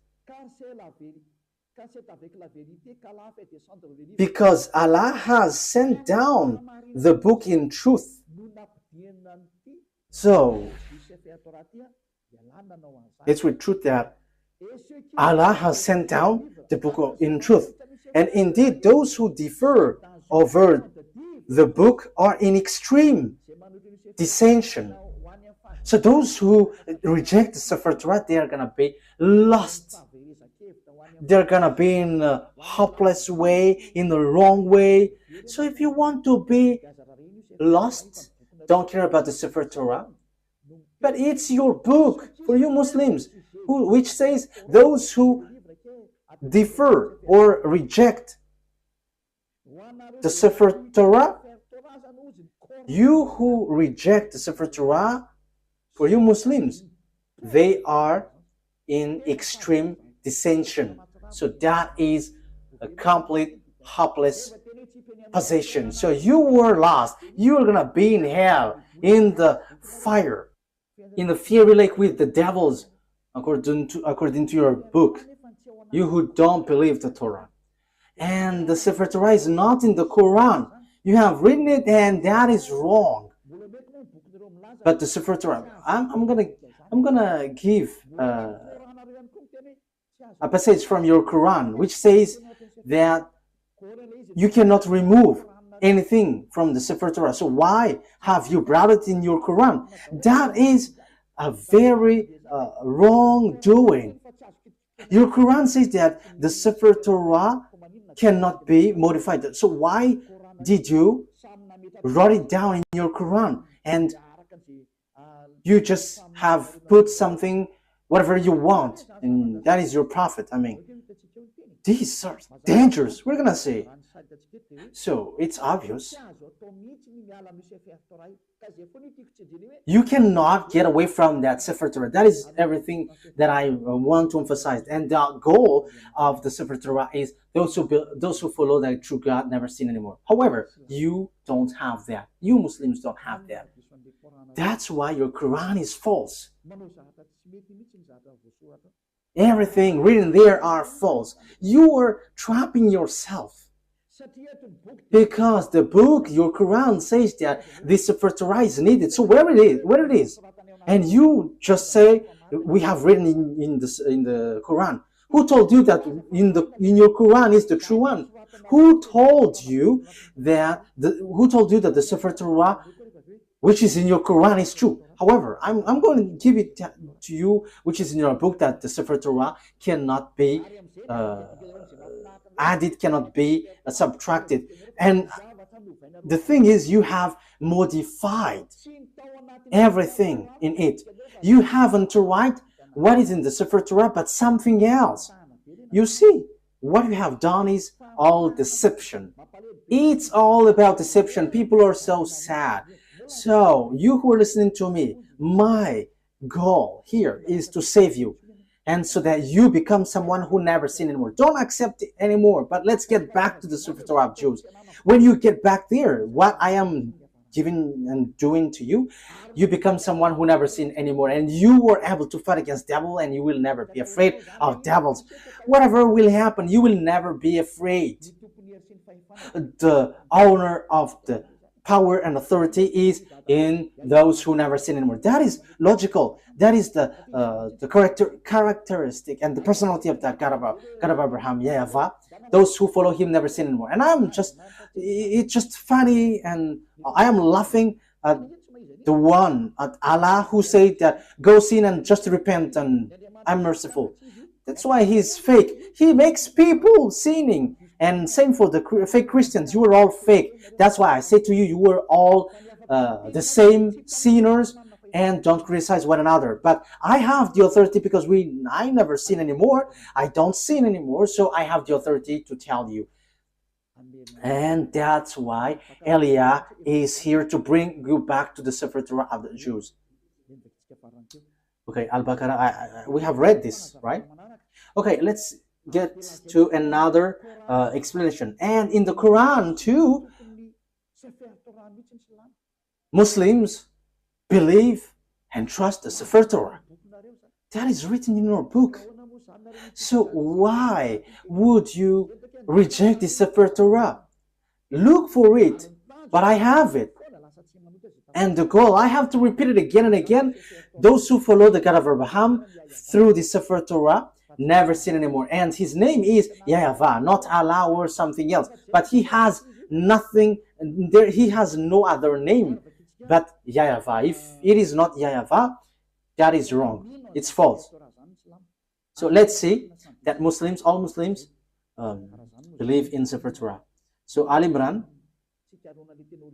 [SPEAKER 1] because Allah has sent down the book in truth. So, it's with truth that Allah has sent down the book in truth. And indeed, those who differ over the book are in extreme dissension. So those who reject the Sefer Torah, they are going to be lost. They're going to be in a hopeless way, in the wrong way. So if you want to be lost, don't care about the Sefer Torah. But it's your book for you Muslims, which says those who differ or reject the Sefer Torah, you who reject the Sefer Torah, for you Muslims, they are in extreme dissension. So that is a complete hopeless position. So you were lost. You are going to be in hell, in the fire, in the fiery lake with the devils, according to your book, you who don't believe the Torah. And the Sefer Torah is not in the Quran. You have written it and that is wrong. But the Sefer Torah, I'm gonna give a passage from your Quran which says that you cannot remove anything from the Sefer Torah. So why have you brought it in your Quran? That is a very wrongdoing. Your Quran says that the Sefer Torah cannot be modified. So why did you write it down in your Quran and you just have put something, whatever you want, and that is your prophet? I mean, these are dangerous, we're gonna say. So it's obvious. You cannot get away from that Sefer Torah. That is everything that I want to emphasize. And the goal of the Sefer Torah is those who follow the true God never sin anymore. However, you don't have that. You Muslims don't have that. That's why your Quran is false. Everything written there are false. You are trapping yourself. Because the book, your Quran, says that this Sefer Torah is needed. So where it is, and you just say we have written in the Quran. Who told you that in your Quran is the true one? Who told you that the Sefer Torah, which is in your Quran, is true? However, I'm going to give it to you, which is in your book, that the Sefer Torah cannot be added, cannot be subtracted. And the thing is, you have modified everything in it. You haven't to write what is in the Sefer Torah, but something else. You see, what you have done is all deception. It's all about deception. People are so sad. So, you who are listening to me, my goal here is to save you. And so that you become someone who never sin anymore. Don't accept it anymore. But let's get back to the Sefer Torah of Jews. When you get back there, what I am giving and doing to you, you become someone who never sin anymore. And you were able to fight against devil, and you will never be afraid of devils. Whatever will happen, you will never be afraid. The owner of the power and authority is in those who never sin anymore. That is logical. That is the characteristic and the personality of that God of Abraham, YAHVAH. Those who follow him never sin anymore. And it's just funny, and I am laughing at the one, at Allah, who said that go sin and just repent and I'm merciful. That's why he's fake. He makes people sinning. And same for the fake Christians. You are all fake. That's why I say to you, you are all the same sinners, and don't criticize one another. But I have the authority because I never sin anymore. I don't sin anymore, so I have the authority to tell you. And that's why Eliah is here to bring you back to the Sefer Torah of the Jews. Okay, Al-Baqarah, we have read this, right? Okay, let's get to another explanation. And in the Quran too, Muslims believe and trust the Sefer Torah. That is written in your book. So why would you reject the Sefer Torah? Look for it, but I have it. And the goal, I have to repeat it again and again. Those who follow the God of Abraham through the Sefer Torah never sin anymore. And his name is YAHVAH, not Allah or something else. But he has nothing, he has no other name but YAHVAH. If it is not YAHVAH, that is wrong. It's false. So let's see that all Muslims believe in Sefer Torah. So Al Imran.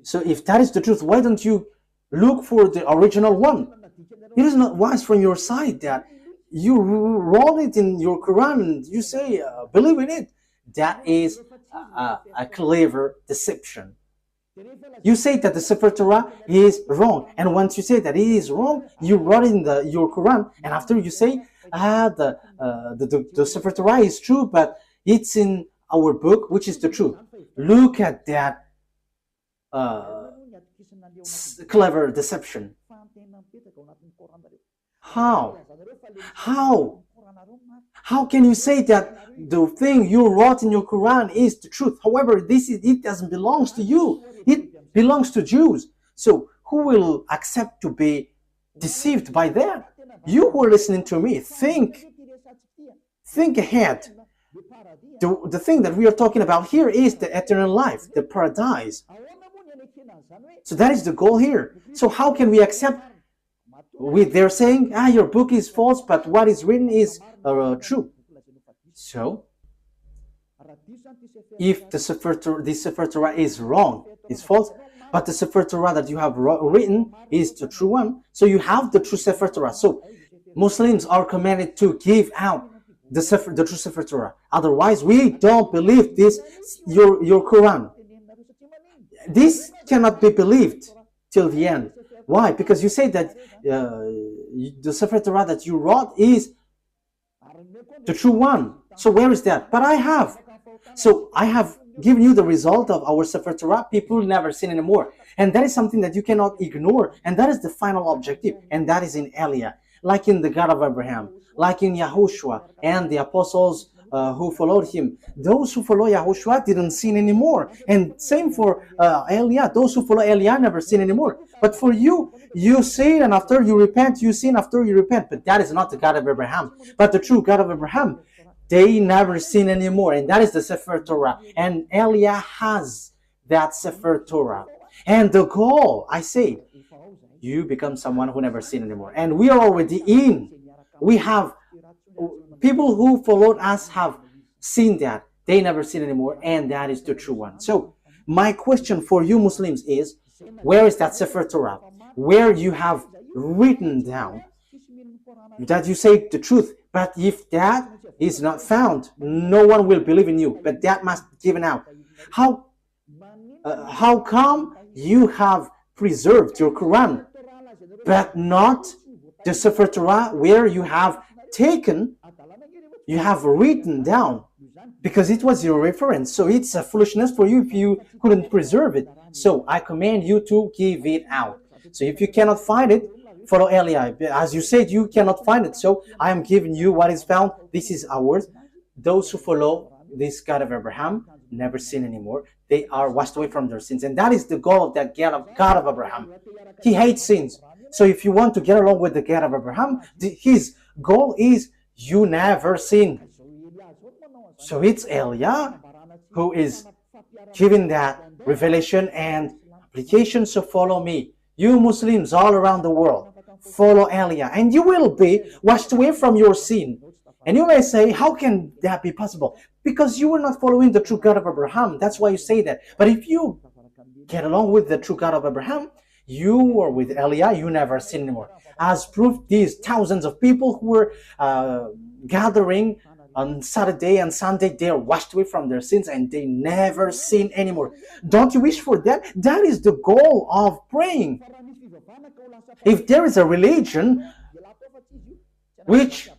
[SPEAKER 1] So if that is the truth, why don't you look for the original one? It is not wise from your side that you wrote it in your Quran and you say, believe in it. That is a clever deception. You say that the Sefer Torah is wrong, and once you say that it is wrong, you wrote it in your Quran, and after you say, the Sefer Torah is true, but it's in our book, which is the truth. Look at that clever deception. How can you say that the thing you wrote in your Quran is the truth? However, it doesn't belong to you. It belongs to Jews. So who will accept to be deceived by that? You who are listening to me, think ahead. The thing that we are talking about here is the eternal life, the paradise. So that is the goal here. So how can we accept they're saying, your book is false, but what is written is true. So, if the Sefer Torah is wrong, is false, but the Sefer Torah that you have written is the true one, so you have the true Sefer Torah. So, Muslims are commanded to give out the true Sefer Torah. Otherwise, we don't believe this, your Quran. This cannot be believed till the end. Why? Because you say that the Sefer Torah that you wrote is the true one. So where is that? But I have. So I have given you the result of our Sefer Torah. People never sin anymore. And that is something that you cannot ignore. And that is the final objective. And that is in Eliah. Like in the God of Abraham. Like in YAHOSHUAH and the apostles who followed him. Those who follow YAHOSHUAH didn't sin anymore. And same for Eliah. Those who follow Eliah never sin anymore. But for you, you sin and after you repent, you sin after you repent. But that is not the God of Abraham. But the true God of Abraham, they never sin anymore. And that is the Sefer Torah. And Eliah has that Sefer Torah. And the goal, I say, you become someone who never sin anymore. And we are already in. We have people who followed us have seen that. They never sin anymore. And that is the true one. So my question for you Muslims is, where is that Sefer Torah? Where you have written down that you say the truth. But if that is not found, no one will believe in you. But that must be given out. How come you have preserved your Quran, but not the Sefer Torah where you have taken, you have written down? Because it was your reference. So it's a foolishness for you if you couldn't preserve it. So I command you to give it out. So if you cannot find it, follow Eliah. As you said, you cannot find it. So I am giving you what is found. This is ours. Those who follow this God of Abraham never sin anymore. They are washed away from their sins. And that is the goal of that God of Abraham. He hates sins. So if you want to get along with the God of Abraham, his goal is you never sin. So it's Eliah who is giving that revelation and application. So follow me. You Muslims all around the world, follow Eliah, and you will be washed away from your sin. And you may say, how can that be possible? Because you were not following the true God of Abraham. That's why you say that. But if you get along with the true God of Abraham, you are with Eliah, you never sin anymore. As proof, these thousands of people who were gathering on Saturday and Sunday, they are washed away from their sins and they never sin anymore. Don't you wish for that? That is the goal of praying. If there is a religion which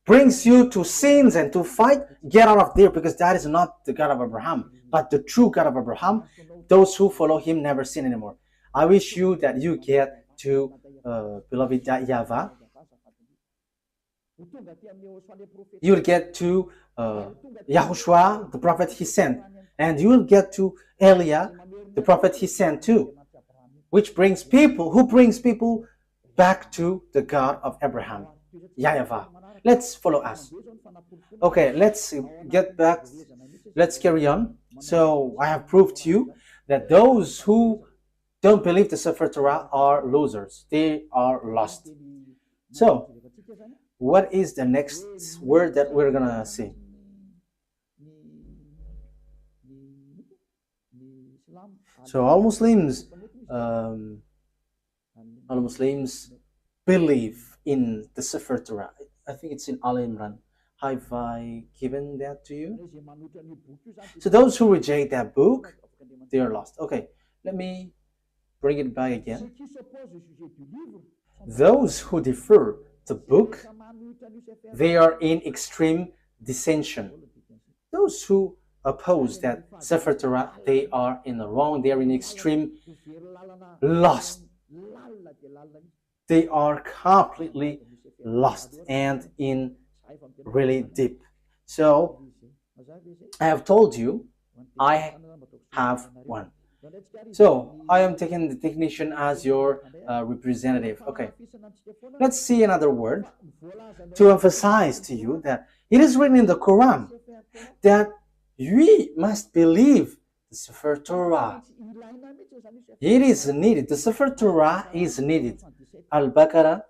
[SPEAKER 1] brings you to sins and to fight, get out of there, because that is not the God of Abraham. But the true God of Abraham, those who follow him never sin anymore. I wish you that you get to beloved YAHVAH. You will get to YAHOSHUAH, the prophet he sent. And you will get to Eliah, the prophet he sent too. Which brings people back to the God of Abraham, YAHVAH. Let's follow us. Okay, let's get back. Let's carry on. So I have proved to you that those who don't believe the Sefer Torah are losers. They are lost. So what is the next word that we're gonna see? So all Muslims believe in the Sefer Torah. I think it's in Al Imran. Have I given that to you? So those who reject that book, they are lost. Okay, let me bring it back again. Those who defer the book, they are in extreme dissension. Those who oppose that Sefer Torah, they are in the wrong. They are in extreme lost. They are completely lost and in really deep. So I have told you I have one. So I am taking the technician as your representative. Okay, let's see another word to emphasize to you that it is written in the Quran that we must believe the Sefer Torah. It is needed. The Sefer Torah is needed. Al-Baqarah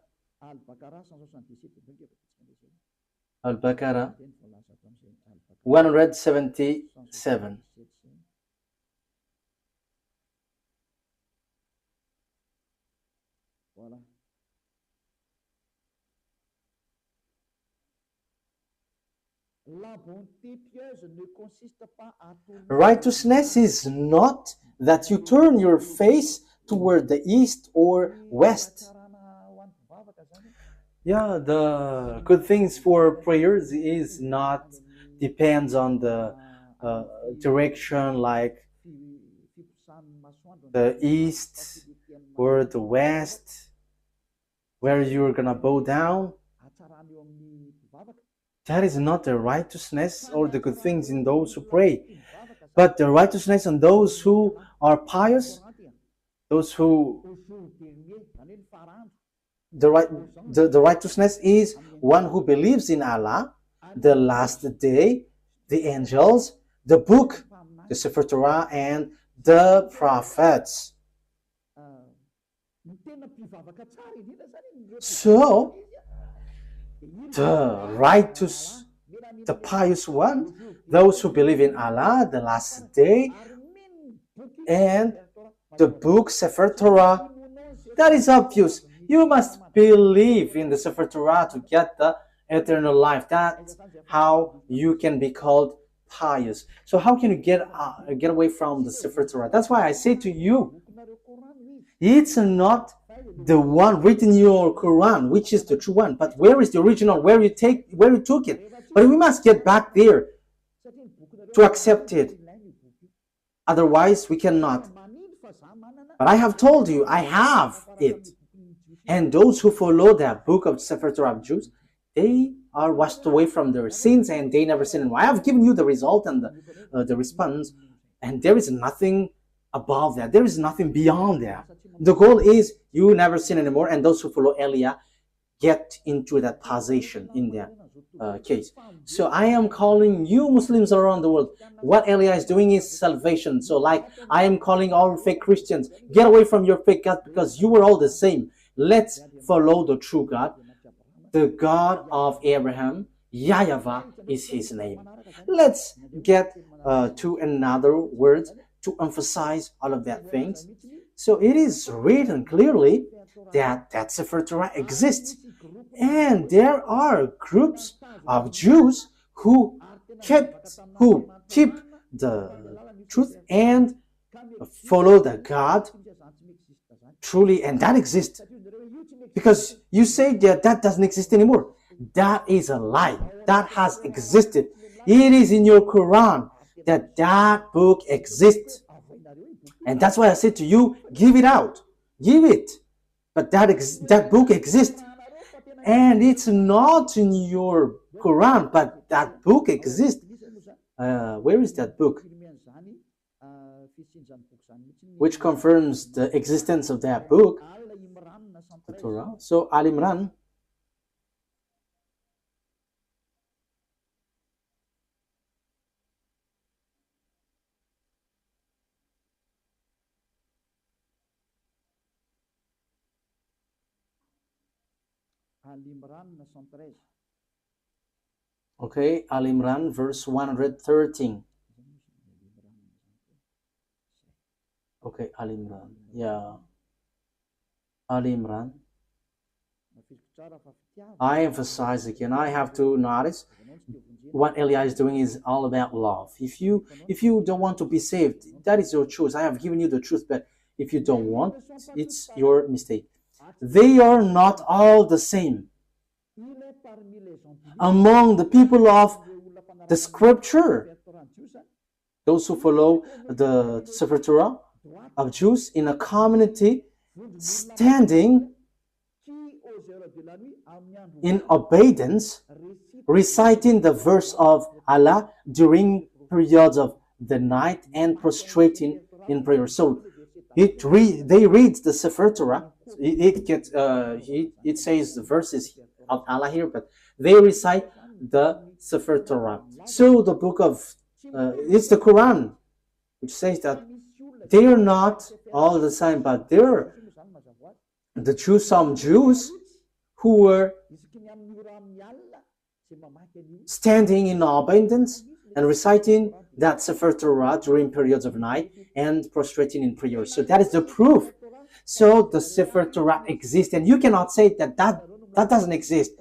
[SPEAKER 1] 177. Righteousness is not that you turn your face toward the east or west. Yeah, the good things for prayers is not depends on the direction, like the east or the west, where you're gonna bow down. That is not the righteousness or the good things in those who pray, but the righteousness in those who are pious, those who the righteousness is one who believes in Allah, the last day, the angels, the book, the Sefer Torah, and the prophets. So the righteous, the pious one, those who believe in Allah, the last day, and the book Sefer Torah, that is obvious. You must believe in the Sefer Torah to get the eternal life. That's how you can be called pious. So how can you get away from the Sefer Torah? That's why I say to you, it's not the one written in your Quran, which is the true one, but where is the original, where you took it? But we must get back there to accept it. Otherwise, we cannot. But I have told you, I have it. And those who follow the book of Sefer Torah of Jews, they are washed away from their sins and they never sin anymore. I have given you the result and the response, and there is nothing above that. There is nothing beyond that. The goal is you never sin anymore, and those who follow Elia get into that position in that case. So I am calling you Muslims around the world. What Elia is doing is salvation. So like I am calling all fake Christians, get away from your fake God because you were all the same. Let's follow the true God, the God of Abraham. YAHVAH is his name. Let's get to another word to emphasize all of that things. So it is written clearly that Sefer Torah exists. And there are groups of Jews who keep the truth and follow the God truly, and that exists. Because you say that doesn't exist anymore. That is a lie. That has existed. It is in your Quran that book exists. And that's why I said to you, give it out. Give it. But that book exists. And it's not in your Quran, but that book exists. Where is that book? Which confirms the existence of that book, the Torah. So Al Imran. Okay, Al Imran, verse 113. Okay, Al Imran. Yeah. Al Imran. I emphasize again, I have to notice what Elia is doing is all about love. If you don't want to be saved, that is your choice. I have given you the truth, but if you don't want, it's your mistake. They are not all the same. Among the people of the scripture, those who follow the Sefer Torah of Jews in a community standing in obedience, reciting the verse of Allah during periods of the night and prostrating in prayer. So they read the Sefer Torah. It says the verses of Allah here, but they recite the Sefer Torah. So the book of it's the Quran, which says that they are not all the same, but they're some Jews who were standing in abundance and reciting that Sefer Torah during periods of night and prostrating in prayer. So that is the proof. So the Sefer Torah exists, and you cannot say that doesn't exist.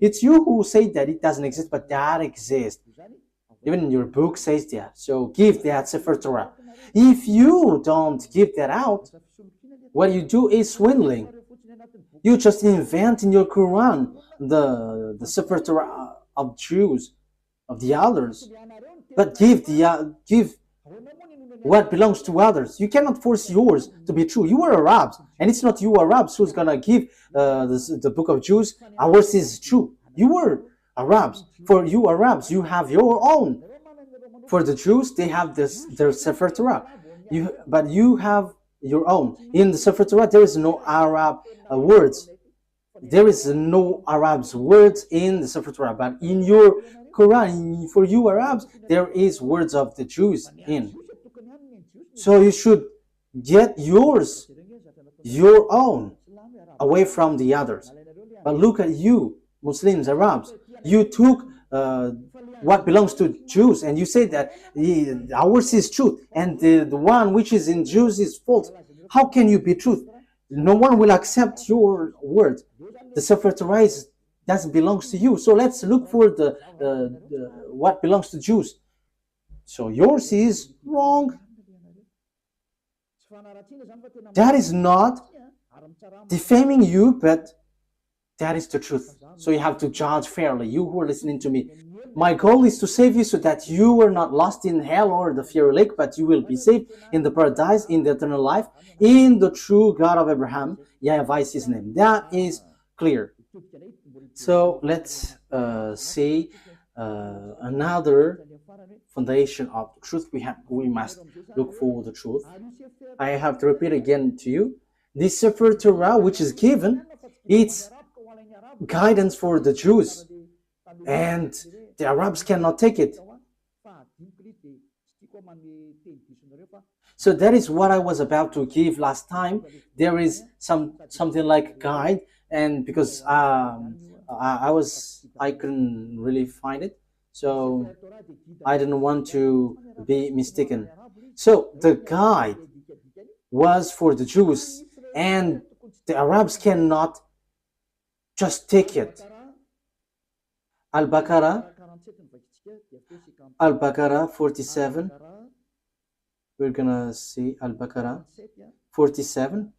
[SPEAKER 1] It's you who say that it doesn't exist, but that exists. Even in your book says that. So give that Sefer Torah. If you don't give that out, what you do is swindling. You just invent in your Quran the Sefer Torah of Jews, of the others, but give what belongs to others. You cannot force yours to be true. You are Arabs, and it's not you Arabs who's gonna give the book of Jews. Ours is true. You are Arabs. For you Arabs, you have your own. For the Jews, they have their Sefer Torah. But you have your own. In the Sefer Torah, there is no Arab words. There is no Arabs words in the Sefer Torah. But in your Quran, for you Arabs, there is words of the Jews in. So you should get yours, your own, away from the others. But look at you, Muslims, Arabs. You took what belongs to Jews, and you say that ours is truth, and the one which is in Jews is false. How can you be truth? No one will accept your word. The Sefer Torah doesn't belong to you. So let's look for the what belongs to Jews. So yours is wrong. That is not defaming you, but that is the truth. So you have to judge fairly, you who are listening to me. My goal is to save you so that you are not lost in hell or the fiery lake, but you will be saved in the paradise, in the eternal life, in the true God of Abraham. YAHVAH is his name. That is clear. So let's see another foundation of the truth. We must look for the truth. I have to repeat again to you. This Sefer Torah, which is given, it's guidance for the Jews, and the Arabs cannot take it. So that is what I was about to give last time. There is something like guide, and because I couldn't really find it, so I didn't want to be mistaken. So the guide was for the Jews, and the Arabs cannot just take it. Al-Baqarah 47. We're gonna see Al-Baqarah 47.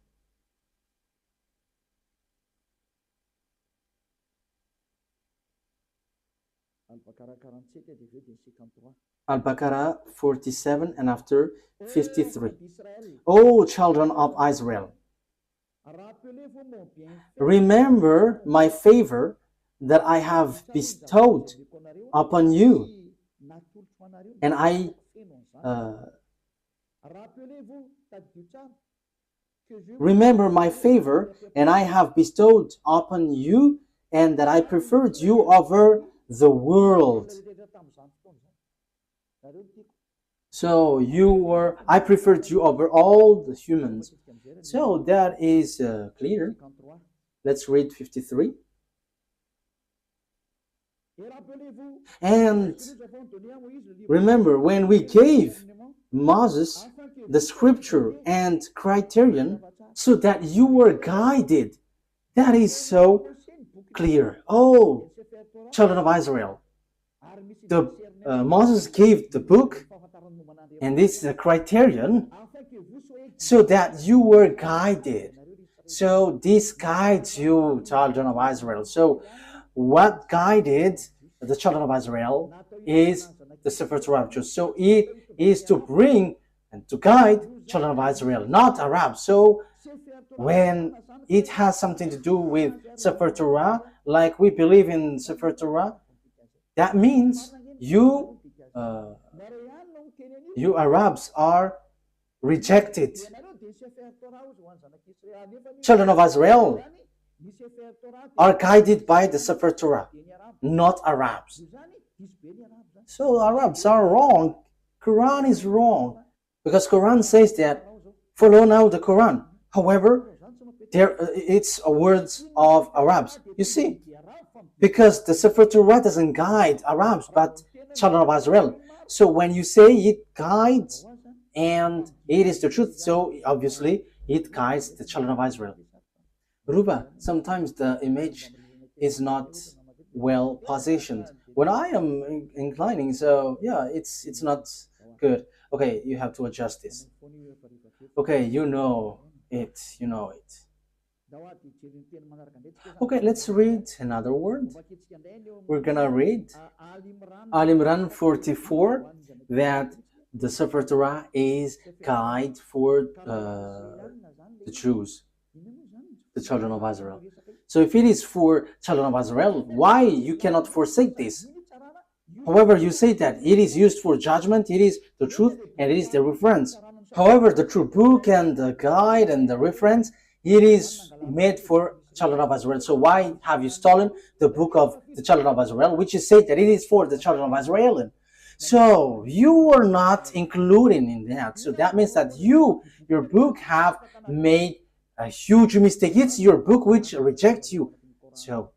[SPEAKER 1] Al-Baqarah 47 and after 53. O children of Israel, remember my favor that I have bestowed upon you, and I remember my favor, and I have bestowed upon you, and that I preferred you over the world. So I preferred you over all the humans. So that is clear. Let's read 53. And remember, when we gave Moses the scripture and criterion so that you were guided, that is so clear. Oh, children of Israel, Moses gave the book, and this is a criterion so that you were guided. So this guides you, children of Israel. So what guided the children of Israel is the Sefer Torah. So it is to bring and to guide children of Israel, not Arabs. So when it has something to do with Sefer Torah, like we believe in Sefer Torah, that means you Arabs are rejected. Children of Israel are guided by the Sefer Torah, not Arabs. So Arabs are wrong. Quran is wrong, because Quran says that follow now the Quran. However, it's words of Arabs. You see, because the Sefer Torah doesn't guide Arabs, but children of Israel. So when you say it guides and it is the truth, so obviously it guides the children of Israel. Ruba, sometimes the image is not well positioned. When I am inclining, so yeah, it's not good. Okay, you have to adjust this. Okay, you know it, you know it. Okay, let's read another word. We're gonna read Al Imran 44, that the Sefer Torah is guide for the Jews, the children of Israel. So if it is for children of Israel, why you cannot forsake this? However, you say that it is used for judgment, it is the truth, and it is the reference. However, the true book and the guide and the reference, it is made for children of Israel. So why have you stolen the book of the children of Israel, which is said that it is for the children of Israel? So you are not including in that. So that means that your book have made a huge mistake. It's your book which rejects you. So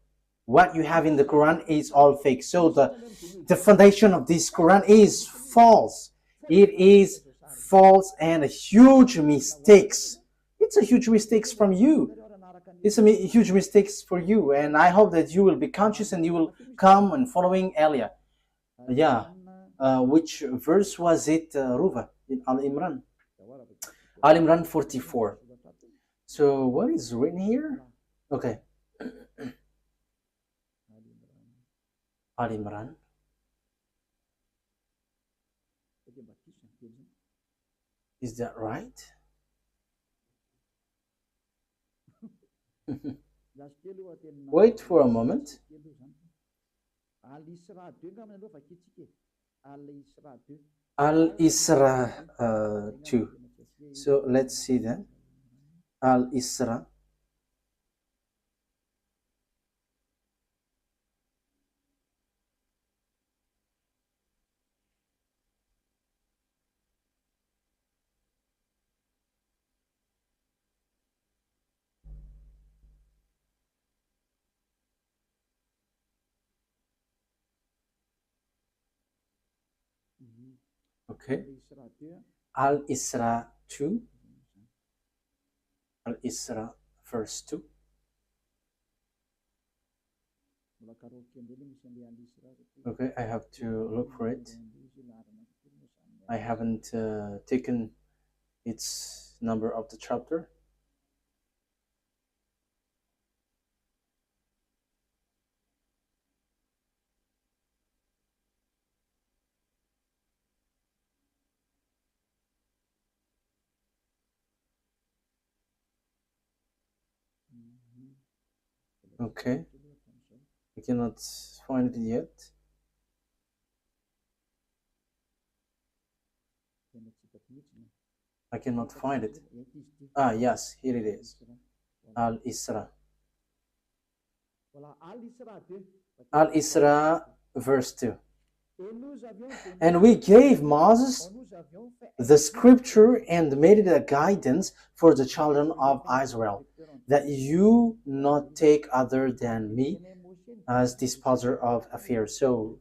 [SPEAKER 1] what you have in the Quran is all fake. So the foundation of this Quran is false. It is false and a huge mistakes. It's a huge mistakes from you. It's a huge mistakes for you, and I hope that you will be conscious and you will come and following Elia. Yeah, which verse was it, Ruva, in Al Imran? Al Imran 44. So what is written here? Okay. Al Imran. Is that right? Wait for a moment. Al Isra 2. So let's see then. Al Isra. Okay. Al Isra 2. Al Isra verse 2. Okay, I have to look for it. I haven't taken its number of the chapter. Okay, I cannot find it yet. I cannot find it. Ah, yes, here it is. Al Isra. Al Isra verse 2. And we gave Moses the scripture and made it a guidance for the children of Israel, that you not take other than me as disposer of affairs. So,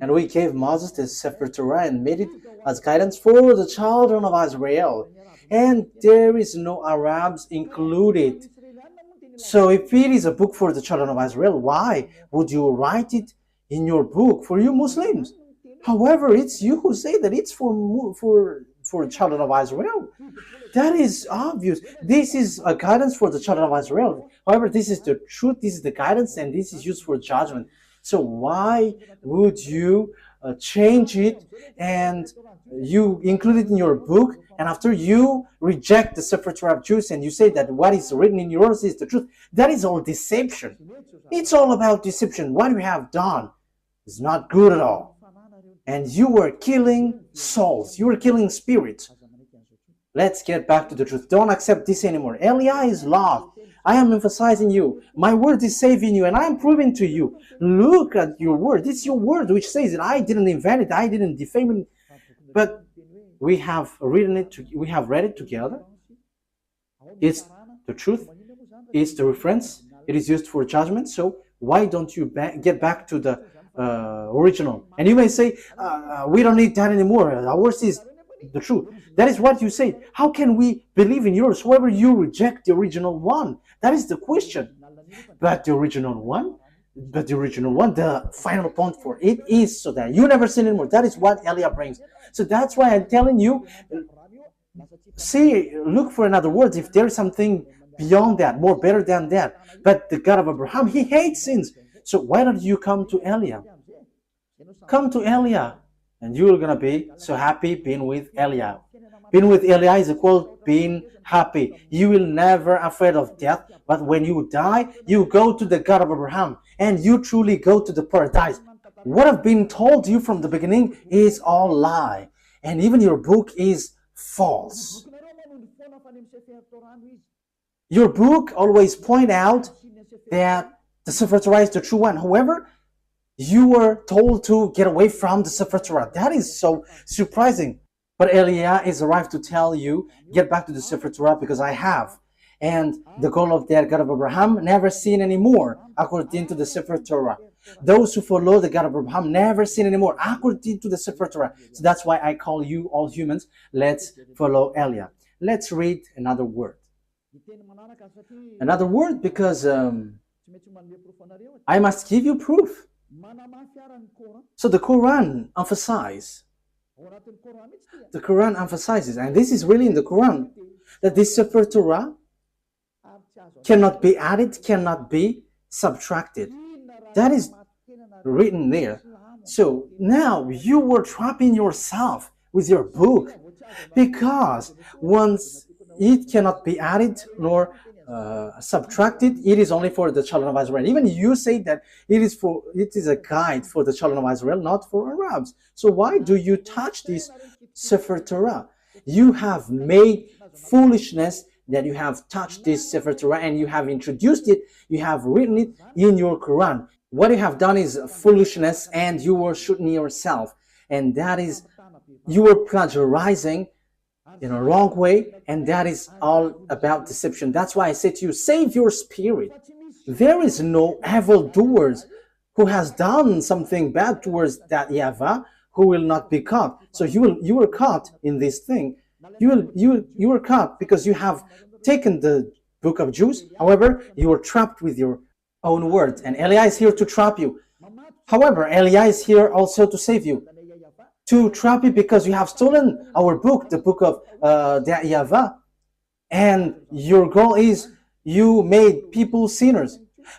[SPEAKER 1] and we gave Moses the Sefer Torah and made it as guidance for the children of Israel. And there is no Arabs included. So if it is a book for the children of Israel, why would you write it in your book for you Muslims? However, it's you who say that it's for the children of Israel. That is obvious. This is a guidance for the children of Israel. However, this is the truth, this is the guidance, and this is used for judgment. So why would you change it and you include it in your book, and after you reject the Sefer Torah of Jews and you say that what is written in yours is the truth? That is all deception. It's all about deception. What you have done is not good at all. And you were killing souls. You were killing spirits. Let's get back to the truth. Don't accept this anymore. Elia is love. I am emphasizing you. My word is saving you, and I am proving to you. Look at your word. It's your word which says that I didn't invent it. I didn't defame it. But we have written it. We have read it together. It's the truth. It's the reference. It is used for judgment. So why don't you get back to the original? And you may say, we don't need that anymore. Ours is the truth. That is what you say. How can we believe in yours? However, you reject the original one. That is the question. But the original one, the final point for it is so that you never sin anymore. That is what Elia brings. So that's why I'm telling you, look for another word if there is something beyond that, more better than that. But the God of Abraham, he hates sins. So why don't you come to Elia? Come to Elia, and you're gonna be so happy being with Elia. Being with Elia is equal being happy. You will never afraid of death, but when you die, you go to the God of Abraham, and you truly go to the paradise. What I've been told you from the beginning is all lie, and even your book is false. Your book always point out that the Sefer Torah is the true one. However, you were told to get away from the Sefer Torah. That is so surprising. But Elia is arrived to tell you, get back to the Sefer Torah because I have. And the goal of that God of Abraham never sin anymore, according to the Sefer Torah. Those who follow the God of Abraham never sin anymore, according to the Sefer Torah. So that's why I call you all humans. Let's follow Elia. Let's read another word. Another word because I must give you proof. So the Quran emphasizes, and this is really in the Quran, that this Sefer Torah cannot be added, cannot be subtracted. That is written there. So now you were trapping yourself with your book, because once it cannot be added nor subtracted, it is only for the children of Israel. Even you say that it is a guide for the children of Israel, not for Arabs. So why do you touch this Sefer Torah? You have made foolishness that you have touched this Sefer Torah, and you have introduced it, you have written it in your Quran. What you have done is foolishness, and you were shooting yourself, and that is, you were plagiarizing in a wrong way, and that is all about deception. That's why I say to you, save your spirit. There is no evildoers who has done something bad towards that YAHVAH who will not be caught. So you were caught in this thing. You were caught because you have taken the book of Jews. However, you were trapped with your own words, and Elia is here to trap you. However, Elia is here also to save you, to trap you because you have stolen our book, the book of the YAHVAH, and your goal is you made people sinners.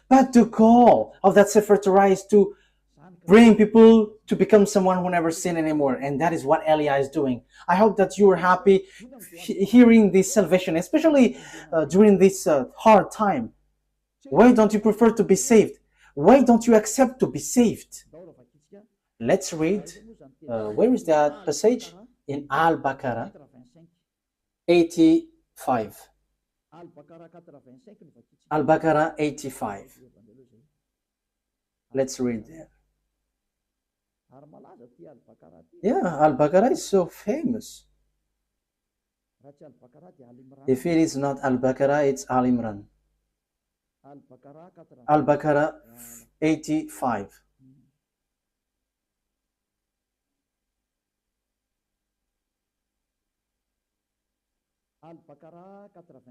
[SPEAKER 1] But the goal of that Sefer Torah is to bring people to become someone who never sin anymore, and that is what Elia is doing. I hope that you are happy hearing this salvation, especially during this hard time. Why don't you prefer to be saved? Why don't you accept to be saved? Let's read. Where is that passage? In Al-Baqarah 85. Al-Baqarah 85. Let's read there. Yeah, Al-Baqarah is so famous. If it is not Al-Baqarah, it's Al-Imran. Al-Baqarah 85.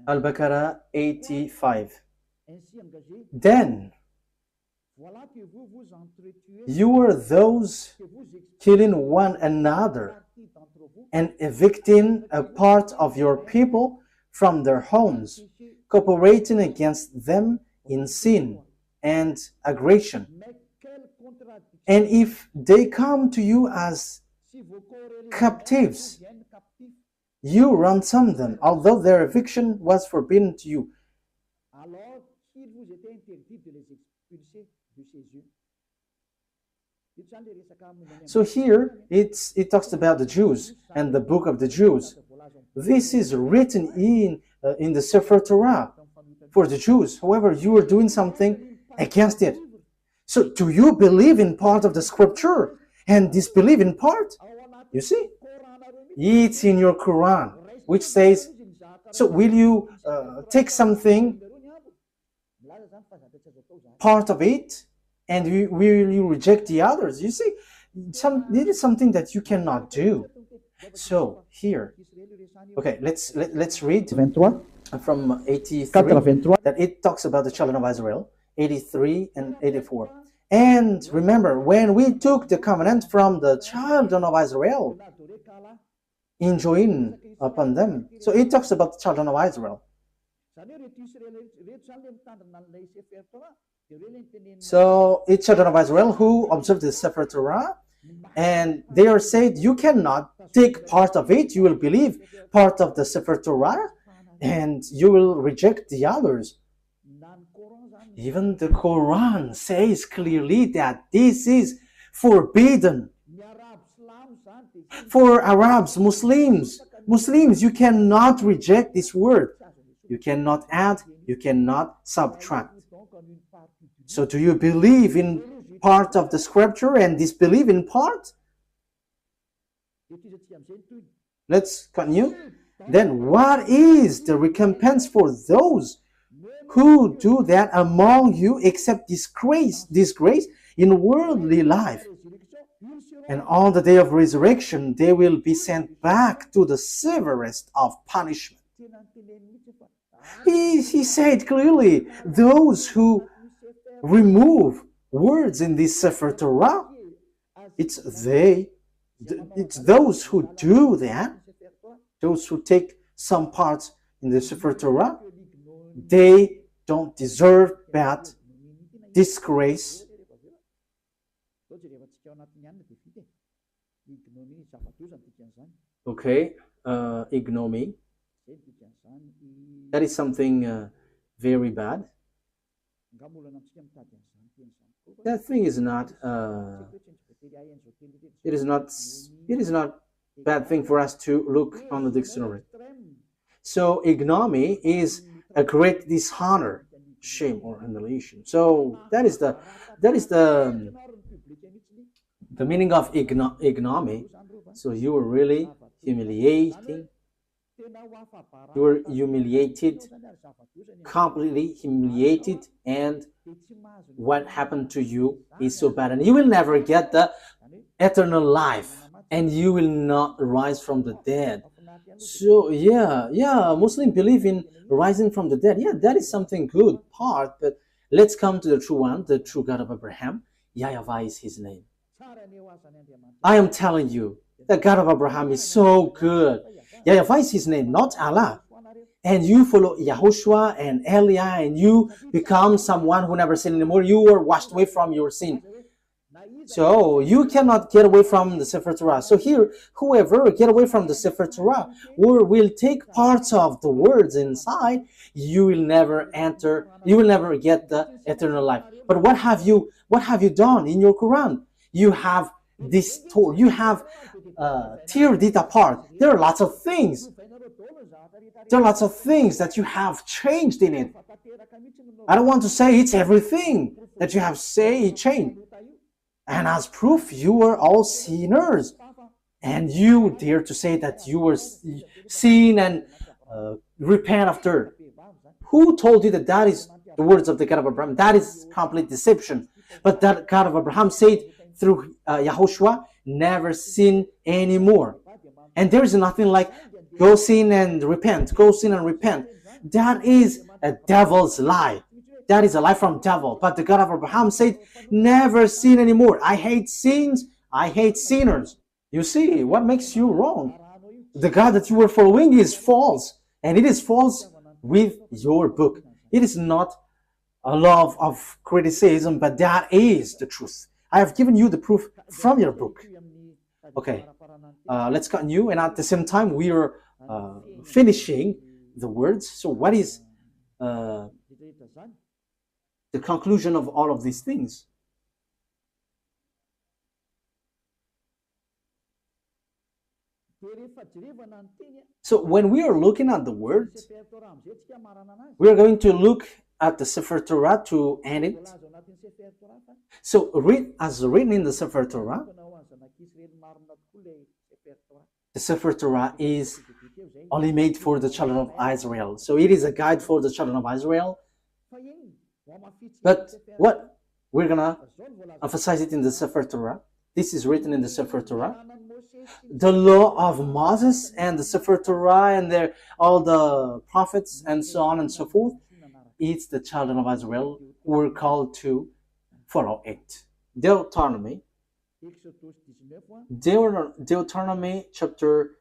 [SPEAKER 1] Al-Baqarah 85. Then you were those killing one another and evicting a part of your people from their homes, cooperating against them in sin and aggression. And if they come to you as captives, you ransom them, although their eviction was forbidden to you. So here it talks about the Jews and the book of the Jews. This is written in the Sefer Torah for the Jews. However, you are doing something against it. So do you believe in part of the scripture and disbelieve in part? You see, it's in your Quran, which says, so will you take something, part of it, and will you reject the others? You see, it is something that you cannot do. So here, okay, let's read
[SPEAKER 2] 23.
[SPEAKER 1] from 83,
[SPEAKER 2] 83.
[SPEAKER 1] that it talks about the children of Israel, 83 and 84. And remember, when we took the covenant from the children of Israel, enjoin upon them. So it talks about the children of Israel. So it's children of Israel who observe the Sefer Torah, and they are said, you cannot take part of it, you will believe part of the Sefer Torah, and you will reject the others. Even the Quran says clearly that this is forbidden. For Arabs, Muslims, you cannot reject this word. You cannot add, you cannot subtract. So do you believe in part of the scripture and disbelieve in part? Let's continue. Then what is the recompense for those who do that among you except disgrace in worldly life? And on the day of resurrection, they will be sent back to the severest of punishment. He said clearly, those who remove words in this Sefer Torah, it's those who do that, those who take some parts in the Sefer Torah, they don't deserve that disgrace. Okay, ignominy. That is something very bad. That thing is not. It is not bad thing for us to look on the dictionary. So ignominy is a great dishonor, shame, or humiliation. So that is the meaning of ignominy. So you are really humiliating. You were humiliated, completely humiliated, and what happened to you is so bad, and you will never get the eternal life, and you will not rise from the dead. So yeah, Muslims believe in rising from the dead. Yeah, that is something good part, but let's come to the true one, the true God of Abraham. YAHVAH is his name. I am telling you, the God of Abraham is so good. YAHVAH is his name, not Allah. And you follow YAHOSHUAH and Eliah, and you become someone who never sinned anymore. You were washed away from your sin. So you cannot get away from the Sefer Torah. So here, whoever get away from the Sefer Torah or will take parts of the words inside, you will never enter, you will never get the eternal life. But what have you done in your Quran? You have distorted, you have teared it apart. There are lots of things. There are lots of things that you have changed in it. I don't want to say it's everything that you have changed. And as proof, you were all sinners. And you dare to say that you were sin and repent after. Who told you that that is the words of the God of Abraham? That is complete deception. But that God of Abraham said through YAHOSHUAH, never sin anymore. And there is nothing like go sin and repent, go sin and repent. That is a devil's lie. That is a lie from devil. But the God of Abraham said, never sin anymore. I hate sins. I hate sinners. You see, what makes you wrong? The God that you were following is false. And it is false with your book. It is not a love of criticism, but that is the truth. I have given you the proof from your book. Okay, let's continue. And at the same time, we are finishing the words. So what is the conclusion of all of these things? So when we are looking at the words, we are going to look at the Sefer Torah to end it. So as written in the Sefer Torah, the Sefer Torah is only made for the children of Israel. So it is a guide for the children of Israel. But what we're going to emphasize it in the Sefer Torah. This is written in the Sefer Torah. the law of Moses and the Sefer Torah and all the prophets and so on and so forth, it's the children of Israel who were called to follow it. Deuteronomy chapter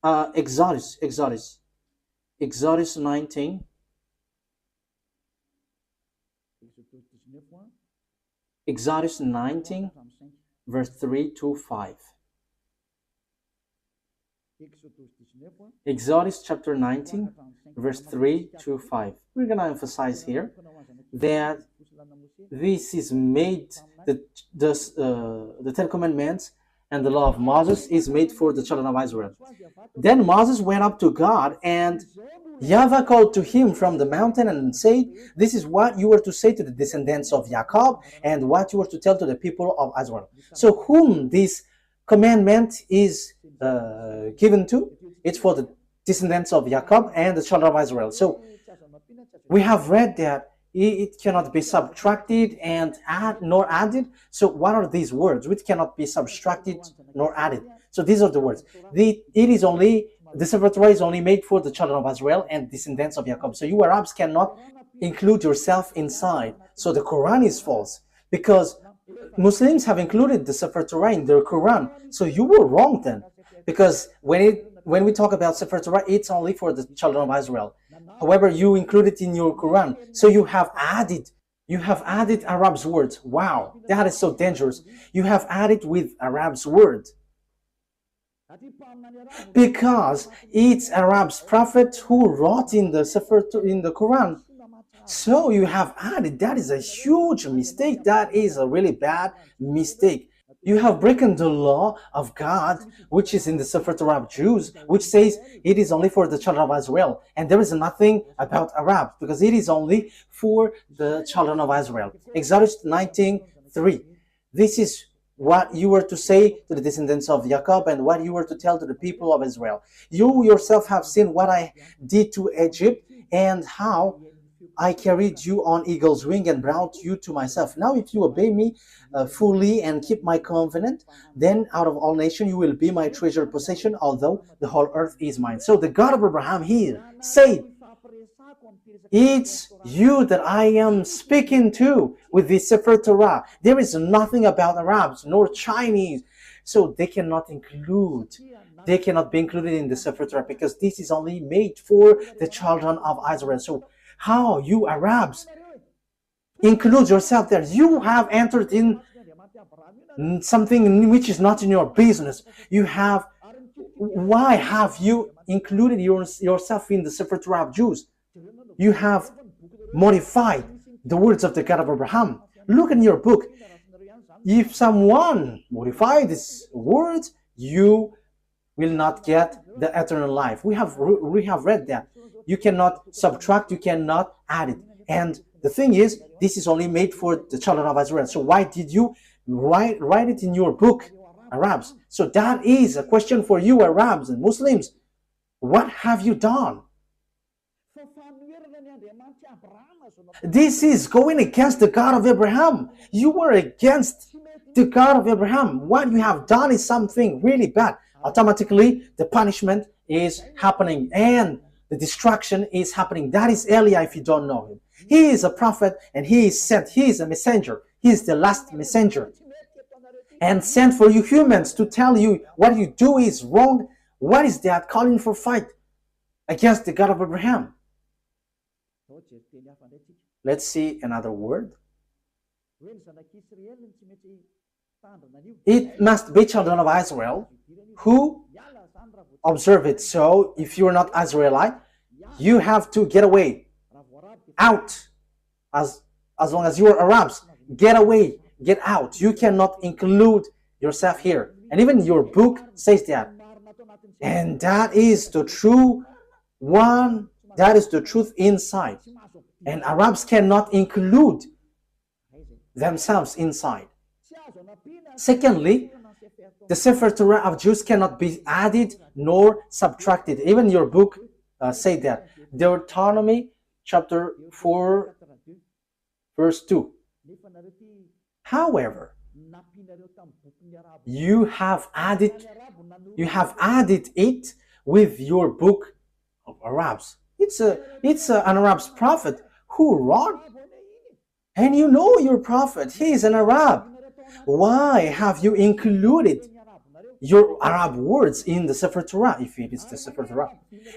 [SPEAKER 1] Exodus 19. Exodus 19, verse 3 to 5. Exodus chapter 19, verse 3 to 5. We're going to emphasize here that this is made, the Ten Commandments and the law of Moses is made for the children of Israel. Then Moses went up to God, and YAHVAH called to him from the mountain and said, "This is what you were to say to the descendants of Jacob, and what you were to tell to the people of Israel." So whom this commandment is given to? It's for the descendants of Jacob and the children of Israel. So we have read that it cannot be subtracted and nor added. So what are these words? Which cannot be subtracted nor added. So these are the words. The Sefer Torah is only made for the children of Israel and descendants of Jacob. So you Arabs cannot include yourself inside. So the Quran is false, because Muslims have included the Sefer Torah in their Quran. So you were wrong then, because when we talk about Sefer Torah, it's only for the children of Israel. However, you include it in your Quran. So you have added Arab's words. Wow, that is so dangerous. You have added with Arab's words, because it's Arab's prophet who wrote in the Quran. So you have added. That is a huge mistake. That is a really bad mistake. You have broken the law of God, which is in the Sefer Torah of Jews, which says it is only for the children of Israel. And there is nothing about Arabs, because it is only for the children of Israel. Exodus 19:3. This is what you were to say to the descendants of Jacob and what you were to tell to the people of Israel. You yourself have seen what I did to Egypt, and how I carried you on eagle's wing and brought you to myself. Now if you obey me fully and keep my covenant, then out of all nations you will be my treasured possession, although the whole earth is mine. So the God of Abraham here said, it's you that I am speaking to with the Sefer Torah. There is nothing about Arabs nor Chinese. So they cannot be included in the Sefer Torah, because this is only made for the children of Israel. So how you Arabs include yourself there? You have entered in something which is not in your business. Why have you included yourself in the Sefer Torah of Jews? You have modified the words of the God of Abraham. Look in your book. If someone modifies these words, you will not get the eternal life. We have read that. You cannot subtract, you cannot add it. And the thing is, this is only made for the children of Israel. So why did you write it in your book, Arabs? So that is a question for you, Arabs and Muslims. What have you done? This is going against the God of Abraham. You were against the God of Abraham. What you have done is something really bad. Automatically, the punishment is happening and the destruction is happening. That is Elijah, if you don't know him. He is a prophet and he is sent. He is a messenger. He is the last messenger. And sent for you humans to tell you what you do is wrong. What is that? Calling for fight against the God of Abraham. Let's see another word. It must be children of Israel who observe it. So if you're not Israelite, you have to get away, out. As long as you are Arabs, get away, get out. You cannot include yourself here. And even your book says that. And that is the true one. That is the truth inside. And Arabs cannot include themselves inside. Secondly, the Sefer Torah of Jews cannot be added nor subtracted. Even your book say that. Deuteronomy chapter 4, verse 2. However, You have added it with your book of Arabs. It's an Arab's prophet who wrote, and you know your prophet, he is an Arab. Why have you included your Arab words in the Sefer Torah, if it is the Sefer Torah?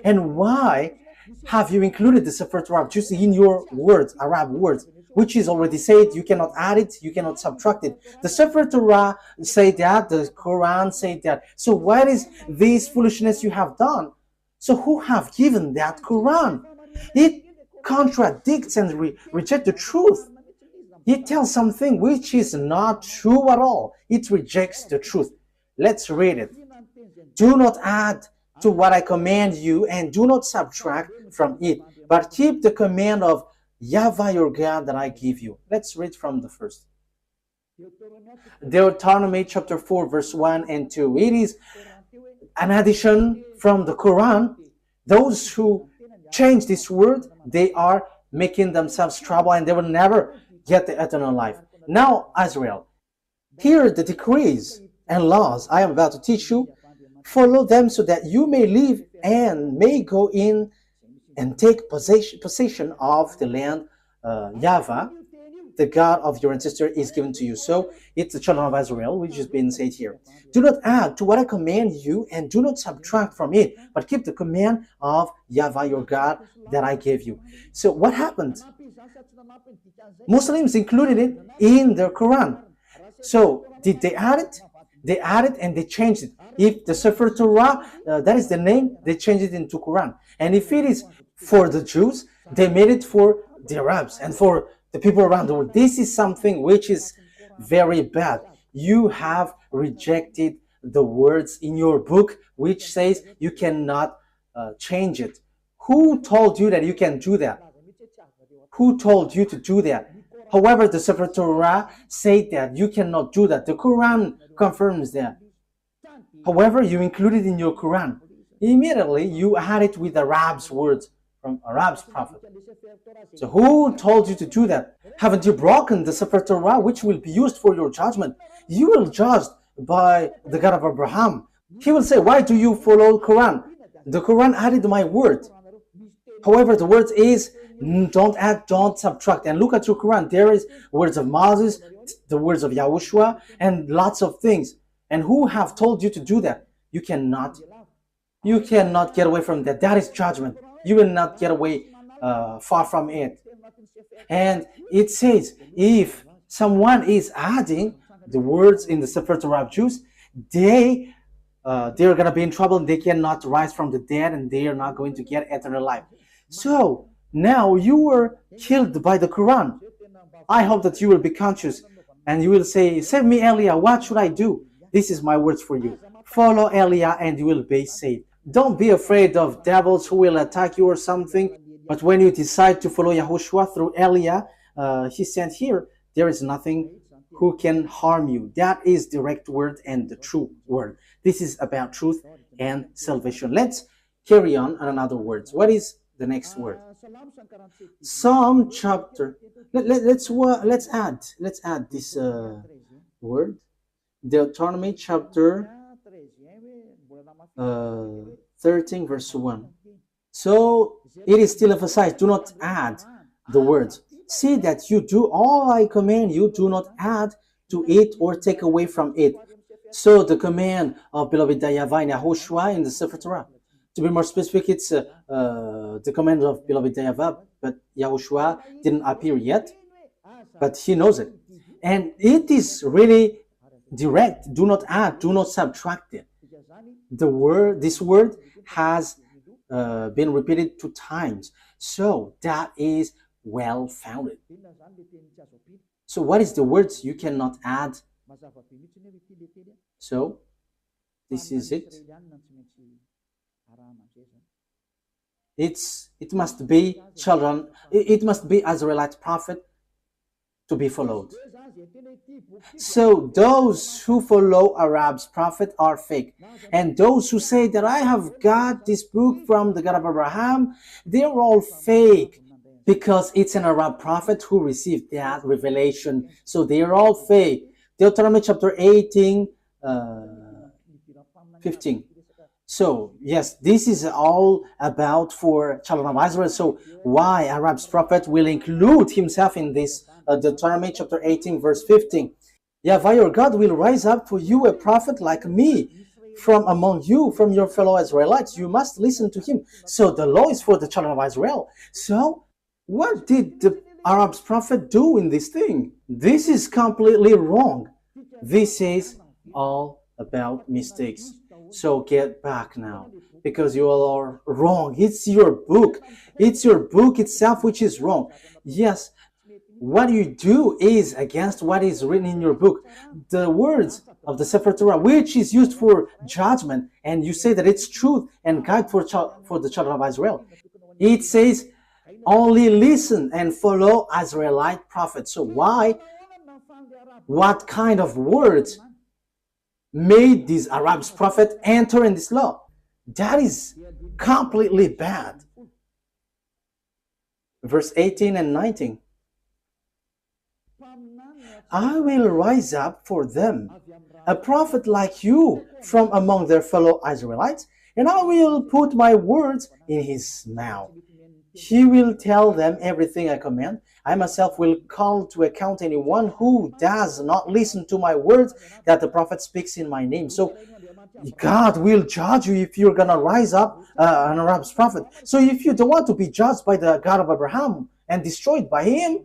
[SPEAKER 1] And why have you included the Sefer Torah just in your words, Arab words, which is already said, you cannot add it, you cannot subtract it. The Sefer Torah say that, the Quran say that. So what is this foolishness you have done? So who have given that Quran? It contradicts and rejects the truth. It tells something which is not true at all. It rejects the truth. Let's read it. Do not add to what I command you, and do not subtract from it, but keep the command of YAHVAH your God that I give you. Let's read from the first. Deuteronomy chapter 4 verse 1 and 2. It is an addition from the Quran. Those who change this word, they are making themselves trouble, and they will never get the eternal life. Now, Israel, hear the decrees and laws I am about to teach you. Follow them so that you may live and may go in and take possession of the land YAHVAH, the God of your ancestor, is given to you. So it's the children of Israel, which is being said here. Do not add to what I command you, and do not subtract from it, but keep the command of YAHVAH your God that I gave you. So what happened? Muslims included it in their Quran. So did they add it? They added and they changed it. If the Sefer Torah, that is the name, they changed it into Quran. And if it is for the Jews, they made it for the Arabs and for the people around the world. This is something which is very bad. You have rejected the words in your book which says you cannot change it. Who told you that you can do that? Who told you to do that? However, the Sefer Torah said that you cannot do that. The Quran confirms that. However, you include it in your Quran. Immediately, you add it with Arab's words from Arab's prophet. So who told you to do that? Haven't you broken the Sefer Torah, which will be used for your judgment? You will judge by the God of Abraham. He will say, why do you follow Quran? The Quran added my word. However, the word is, don't add, don't subtract. And look at your Quran. There is words of Moses, the words of YAHOSHUAH, and lots of things. And who have told you to do that? You cannot get away from that. That is judgment. You will not get away far from it. And it says, if someone is adding the words in the Sefer Torah of Jews, they're going to be in trouble. They cannot rise from the dead, and they are not going to get eternal life. So now you were killed by the Quran. I hope that you will be conscious and you will say, save me, Elia, what should I do? This is my words for you. Follow Elia and you will be saved. Don't be afraid of devils who will attack you or something. But when you decide to follow YAHOSHUAH through Elia, he said here, there is nothing who can harm you. That is direct word and the true word. This is about truth and salvation. Let's carry on another words. What is the next word? Psalm chapter. Let's add this word. Deuteronomy chapter 13 verse 1. So it is still emphasized, do not add the words. See that you do all I command you, do not add to it or take away from it. So the command of beloved YAHVAH and YAHOSHUAH in the Sefer Torah. To be more specific, it's the command of beloved YAHVAH, but YAHOSHUAH didn't appear yet, but he knows it. And it is really direct. Do not add, do not subtract it. This word has been repeated 2 times. So that is well founded. So what is the words you cannot add? So this is it. It must be children. It must be Israelite prophet to be followed. So those who follow Arab's prophet are fake. And those who say that I have got this book from the God of Abraham, they're all fake. Because it's an Arab prophet who received that revelation. So they're all fake. Deuteronomy chapter 18, 15. So, yes, this is all about for children of Israel. So, why Arab's prophet will include himself in this Deuteronomy chapter 18, verse 15. YAHVAH your God will rise up for you a prophet like me from among you, from your fellow Israelites. You must listen to him. So, the law is for the children of Israel. So, what did the Arab's prophet do in this thing? This is completely wrong. This is all about mistakes. So get back now, because you all are wrong. It's your book. It's your book itself which is wrong. Yes, what you do is against what is written in your book. The words of the Sefer Torah, which is used for judgment, and you say that it's truth and guide for the children of Israel. It says, only listen and follow Israelite prophets. So why? What kind of words made these Arabs prophet enter in this law? That is completely bad. Verse 18 and 19. I will rise up for them a prophet like you from among their fellow Israelites, and I will put my words in his mouth. He will tell them everything I command. I myself will call to account anyone who does not listen to my words that the prophet speaks in my name. So God will judge you if you're going to rise up an Arab's prophet. So if you don't want to be judged by the God of Abraham and destroyed by him,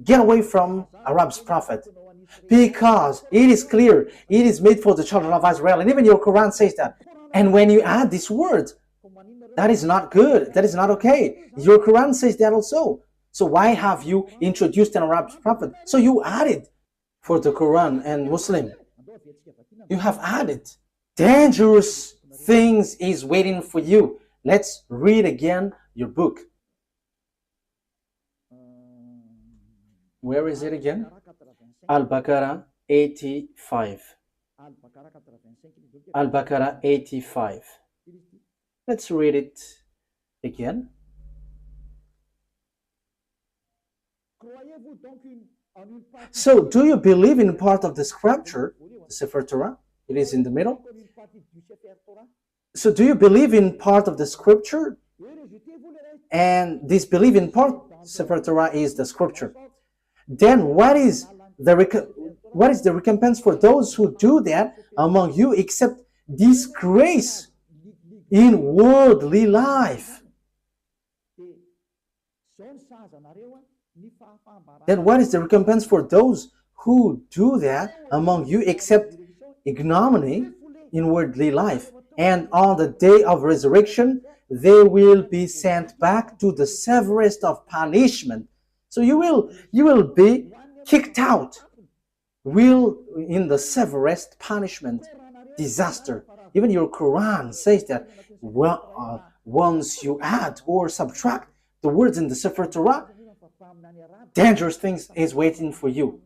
[SPEAKER 1] get away from Arab's prophet. Because it is clear, it is made for the children of Israel. And even your Quran says that. And when you add this word, that is not good. That is not okay. Your Quran says that also. So why have you introduced an Arab prophet? So you added for the Quran and Muslim. You have added. Dangerous things is waiting for you. Let's read again your book. Where is it again? Al-Baqarah 85. Al-Baqarah 85. Let's read it again. So, do you believe in part of the scripture, the Sefer Torah? It is in the middle. So, do you believe in part of the scripture? And this belief in part, Sefer Torah is the scripture. Then, what is the recompense for those who do that among you, except disgrace in worldly life? Then what is the recompense for those who do that among you except ignominy in worldly life? And on the day of resurrection, they will be sent back to the severest of punishment. So you will be kicked out. In the severest punishment, disaster. Even your Quran says that once you add or subtract the words in the Sefer Torah, dangerous things is waiting for you.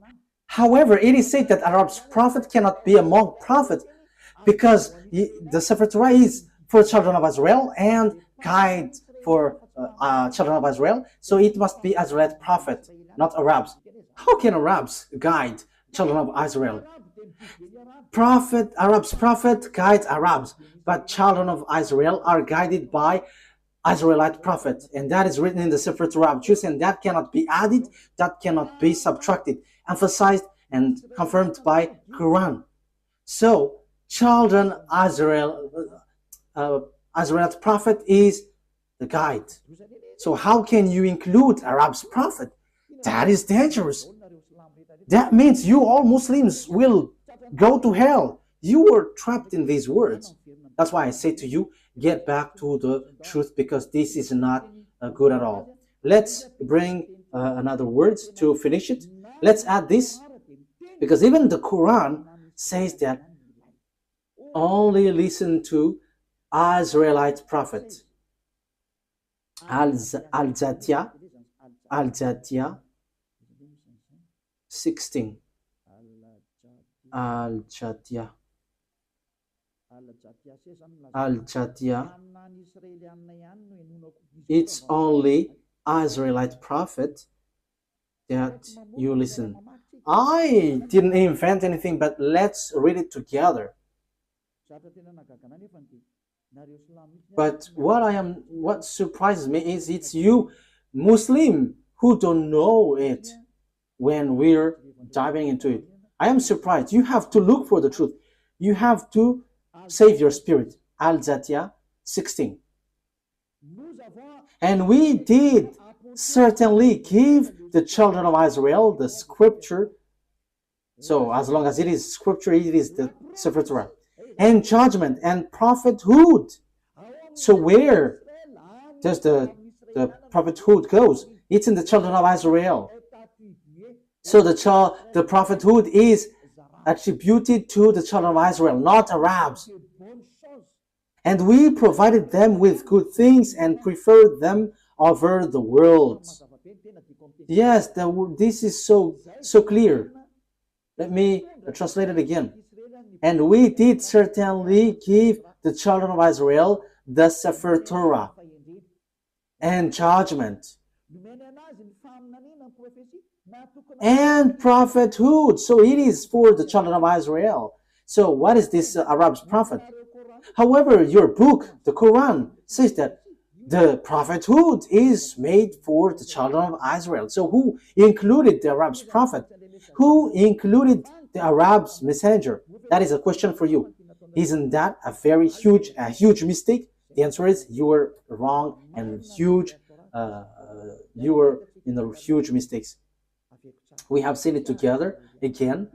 [SPEAKER 1] However, it is said that Arab's prophet cannot be among prophets because the Sefer Torah is for children of Israel and guide for children of Israel. So it must be Israelite prophet, not Arabs. How can Arabs guide children of Israel? Arab's prophet guides Arabs, but children of Israel are guided by Israelite prophet, and that is written in the Sefer Torah, and that cannot be added, that cannot be subtracted, emphasized and confirmed by Quran. So, children Israelite prophet is the guide. So how can you include Arab's prophet? That is dangerous. That means you all Muslims will go to hell. You were trapped in these words. That's why I say to you, get back to the truth, because this is not good at all. Let's bring another words to finish it. Let's add this, because even the Quran says that only listen to Israelite prophet. Al-Jatiyah 16. Al-Jatiyah. It's only Israelite prophet that you listen. I didn't invent anything, but let's read it together. But what surprises me is it's you, Muslim, who don't know it when we're diving into it. I am surprised. You have to look for the truth. You have to save your spirit. Al-Zatiyah 16. And we did certainly give the children of Israel the scripture. So as long as it is scripture, it is the Sefer Torah. And judgment and prophethood. So where does the prophethood goes? It's in the children of Israel. So the prophethood is attributed to the children of Israel, not Arabs. And we provided them with good things and preferred them over the world. Yes, this is so clear. Let me translate it again. And we did certainly give the children of Israel the Sefer Torah and judgment and prophethood. So it is for the children of Israel. So what is this Arab's prophet? However, your book, the Quran, says that the prophethood is made for the children of Israel. So who included the Arab's prophet? Who included the Arab's messenger? That is a question for you. Isn't that a very huge mistake? The answer is you were wrong and huge. You were in the huge mistakes. We have seen it together again.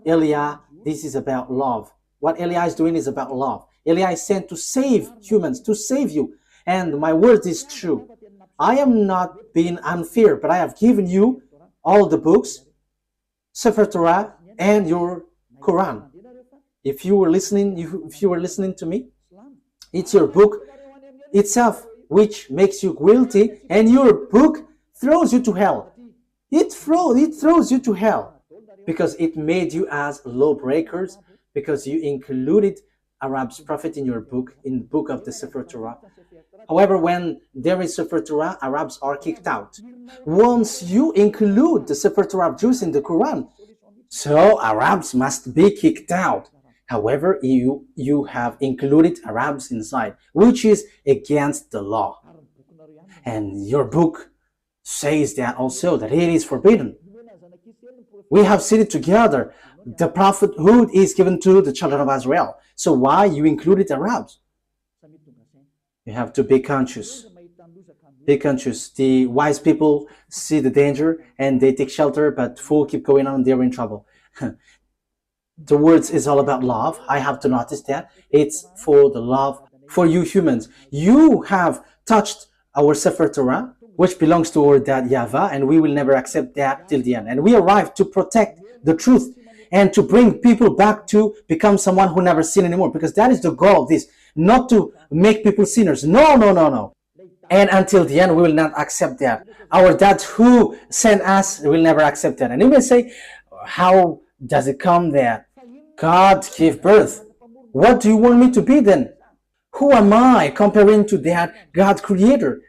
[SPEAKER 1] Eliah, this is about love. What Eliah is doing is about love. Eliah is sent to save humans, to save you. And my word is true. I am not being unfair, but I have given you all the books, Sefer Torah, and your Quran. If you were listening to me, it's your book itself which makes you guilty, and your book throws you to hell. It throws you to hell because it made you as lawbreakers, because you included Arab's prophet in your book, in the book of the Sefer Torah. However, when there is Sefer Torah, Arabs are kicked out. Once you include the Sefer Torah of Jews in the Quran, so Arabs must be kicked out. However, you have included Arabs inside, which is against the law. And your book says that also, that it is forbidden. We have seen it together. The prophethood is given to the children of Israel. So why you included Arabs? You have to be conscious. Be conscious. The wise people see the danger and they take shelter, but fools keep going on, they're in trouble. The words is all about love. I have to notice that. It's for the love for you humans. You have touched our Sefer Torah, which belongs to our dad YAHVAH, and we will never accept that till the end. And we arrive to protect the truth and to bring people back to become someone who never sin anymore, because that is the goal of this, not to make people sinners. No, no, no, no. And until the end, we will not accept that. Our dad who sent us will never accept that. And you may say, how does it come that God gave birth? What do you want me to be then? Who am I comparing to that God creator?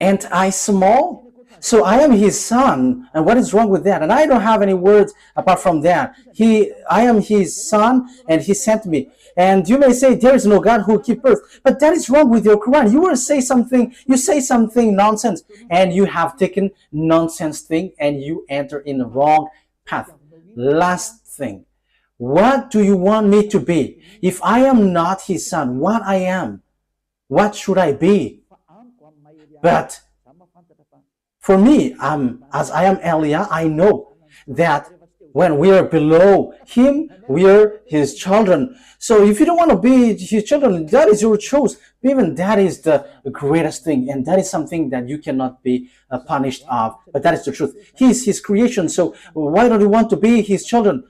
[SPEAKER 1] Ain't I small? So I am his son, and what is wrong with that? And I don't have any words apart from that. I am his son, and he sent me. And you may say there is no God who gives birth, but that is wrong with your Quran. You say something nonsense, and you have taken nonsense thing, and you enter in the wrong path. Last thing, what do you want me to be? If I am not his son, what I am? What should I be? But for me, as I am Eliah, I know that when we are below him, we are his children. So if you don't want to be his children, that is your choice. Even that is the greatest thing, and that is something that you cannot be punished of. But that is the truth. He is his creation, so why don't you want to be his children?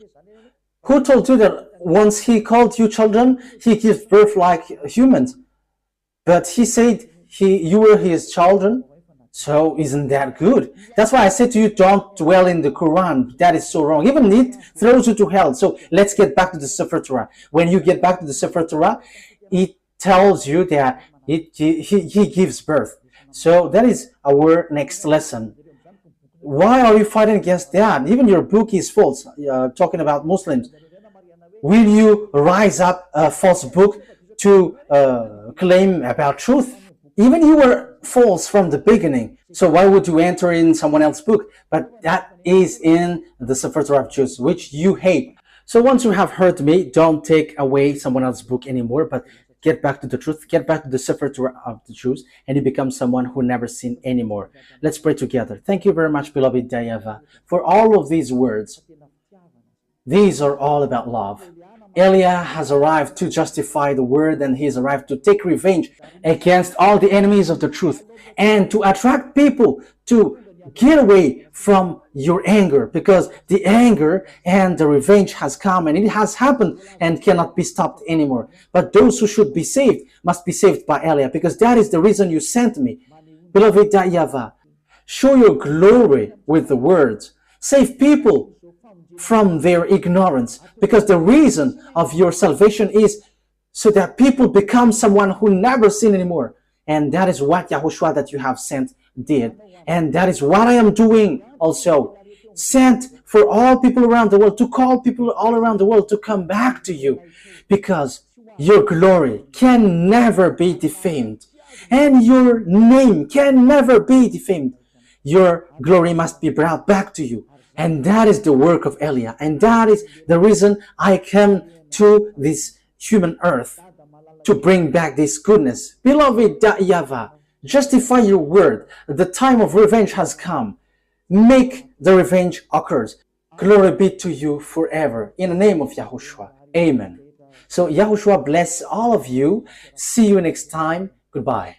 [SPEAKER 1] Who told you that once he called you children, he gives birth like humans? But he said you were his children. So isn't that good? That's why I said to you, don't dwell in the Quran. That is so wrong. Even it throws you to hell. So let's get back to the Sefer Torah. When you get back to the Sefer Torah, it tells you that he gives birth. So that is our next lesson. Why are you fighting against that? Even your book is false, talking about Muslims. Will you rise up a false book to claim about truth? Even you were false from the beginning. So why would you enter in someone else's book? But that is in the Sefer Torah of Jews, which you hate. So once you have heard me, don't take away someone else's book anymore, but get back to the truth, get back to the Sefer Torah of the Jews, and you become someone who never sinned anymore. Let's pray together. Thank you very much, beloved YAHVAH, for all of these words. These are all about love. Eliah has arrived to justify the word, and he has arrived to take revenge against all the enemies of the truth and to attract people to get away from your anger, because the anger and the revenge has come and it has happened and cannot be stopped anymore. But those who should be saved must be saved by Eliah, because that is the reason you sent me. Beloved YAHVAH, show your glory with the words. Save people from their ignorance, because the reason of your salvation is so that people become someone who never sin anymore. And that is what YAHOSHUAH that you have sent did. And that is what I am doing also. Sent for all people around the world, to call people all around the world to come back to you, because your glory can never be defamed and your name can never be defamed. Your glory must be brought back to you. And that is the work of Eliah. And that is the reason I came to this human earth, to bring back this goodness. Beloved YAHVAH, justify your word. The time of revenge has come. Make the revenge occurs. Glory be to you forever. In the name of YAHOSHUAH. Amen. So YAHOSHUAH bless all of you. See you next time. Goodbye.